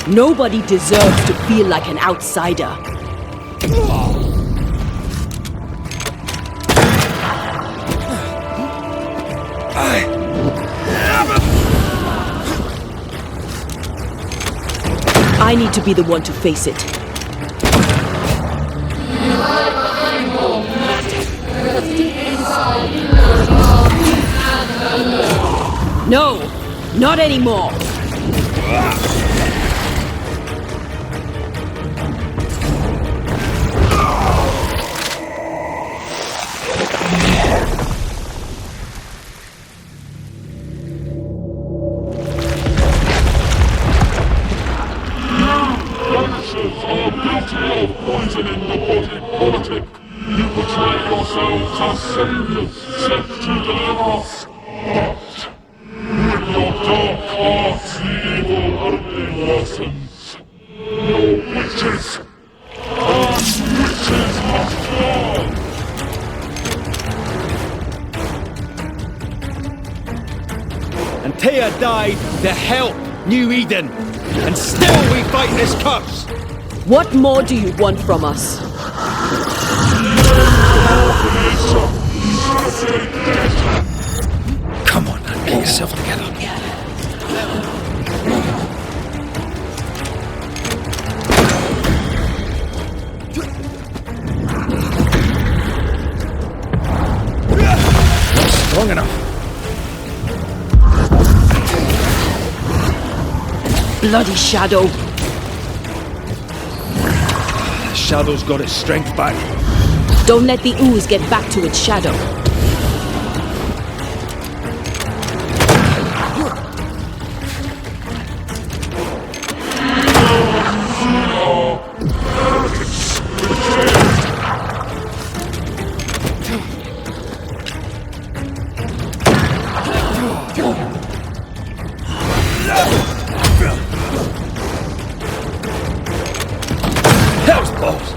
[SPEAKER 11] Nobody deserves to feel like an outsider. I need to be the one to face it. No, not anymore.
[SPEAKER 8] Banishers are guilty of poisoning the body politic. You betray yourselves as saviors sent to deliver us. But with your dark arts, the evil only worsens. Your witches, and witches must fall.
[SPEAKER 12] And Tia died to help New Eden. And still we fight this curse!
[SPEAKER 11] What more do you want from us?
[SPEAKER 5] Come on, man, get yourself together. Not strong enough.
[SPEAKER 11] Bloody shadow.
[SPEAKER 12] The shadow's got its strength back.
[SPEAKER 11] Don't let the ooze get back to its shadow.
[SPEAKER 12] Hell's balls!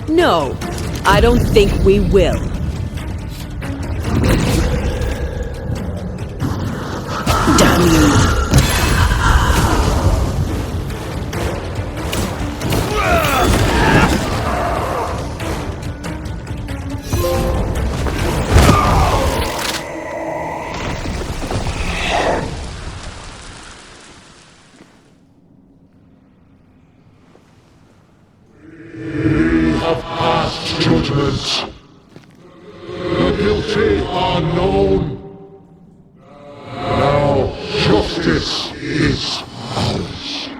[SPEAKER 11] No, I don't think we will. Damn you.
[SPEAKER 8] Judgment. The guilty are known. Now justice is ours.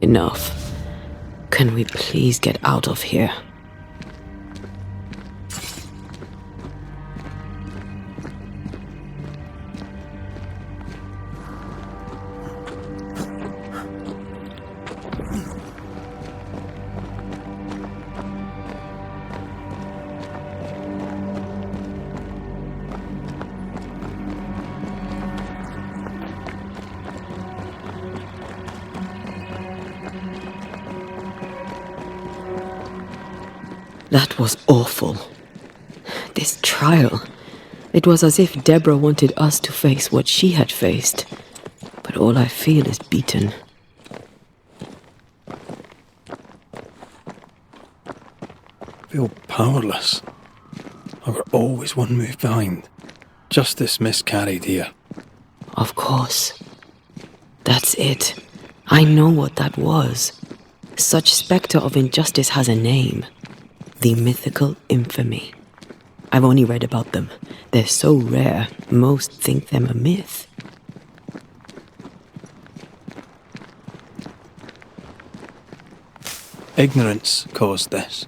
[SPEAKER 3] Enough. Can we please get out of here? That was awful. This trial. It was as if Deborah wanted us to face what she had faced. But all I feel is beaten.
[SPEAKER 5] I feel powerless. I were always one move behind. Justice miscarried here.
[SPEAKER 3] Of course. That's it. I know what that was. Such spectre of injustice has a name. The mythical infamy. I've only read about them. They're so rare, most think them a myth.
[SPEAKER 5] Ignorance caused this.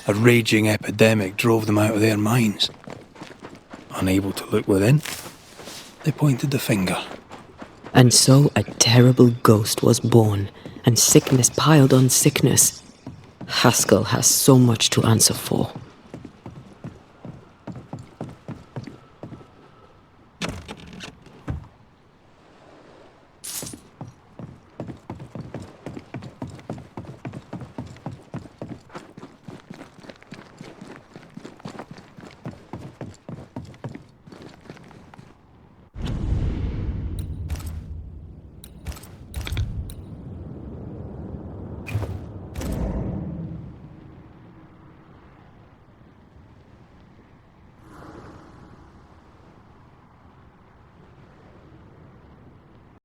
[SPEAKER 5] A raging epidemic drove them out of their minds. Unable to look within, they pointed the finger.
[SPEAKER 3] And so a terrible ghost was born, and sickness piled on sickness. Haskell has so much to answer for.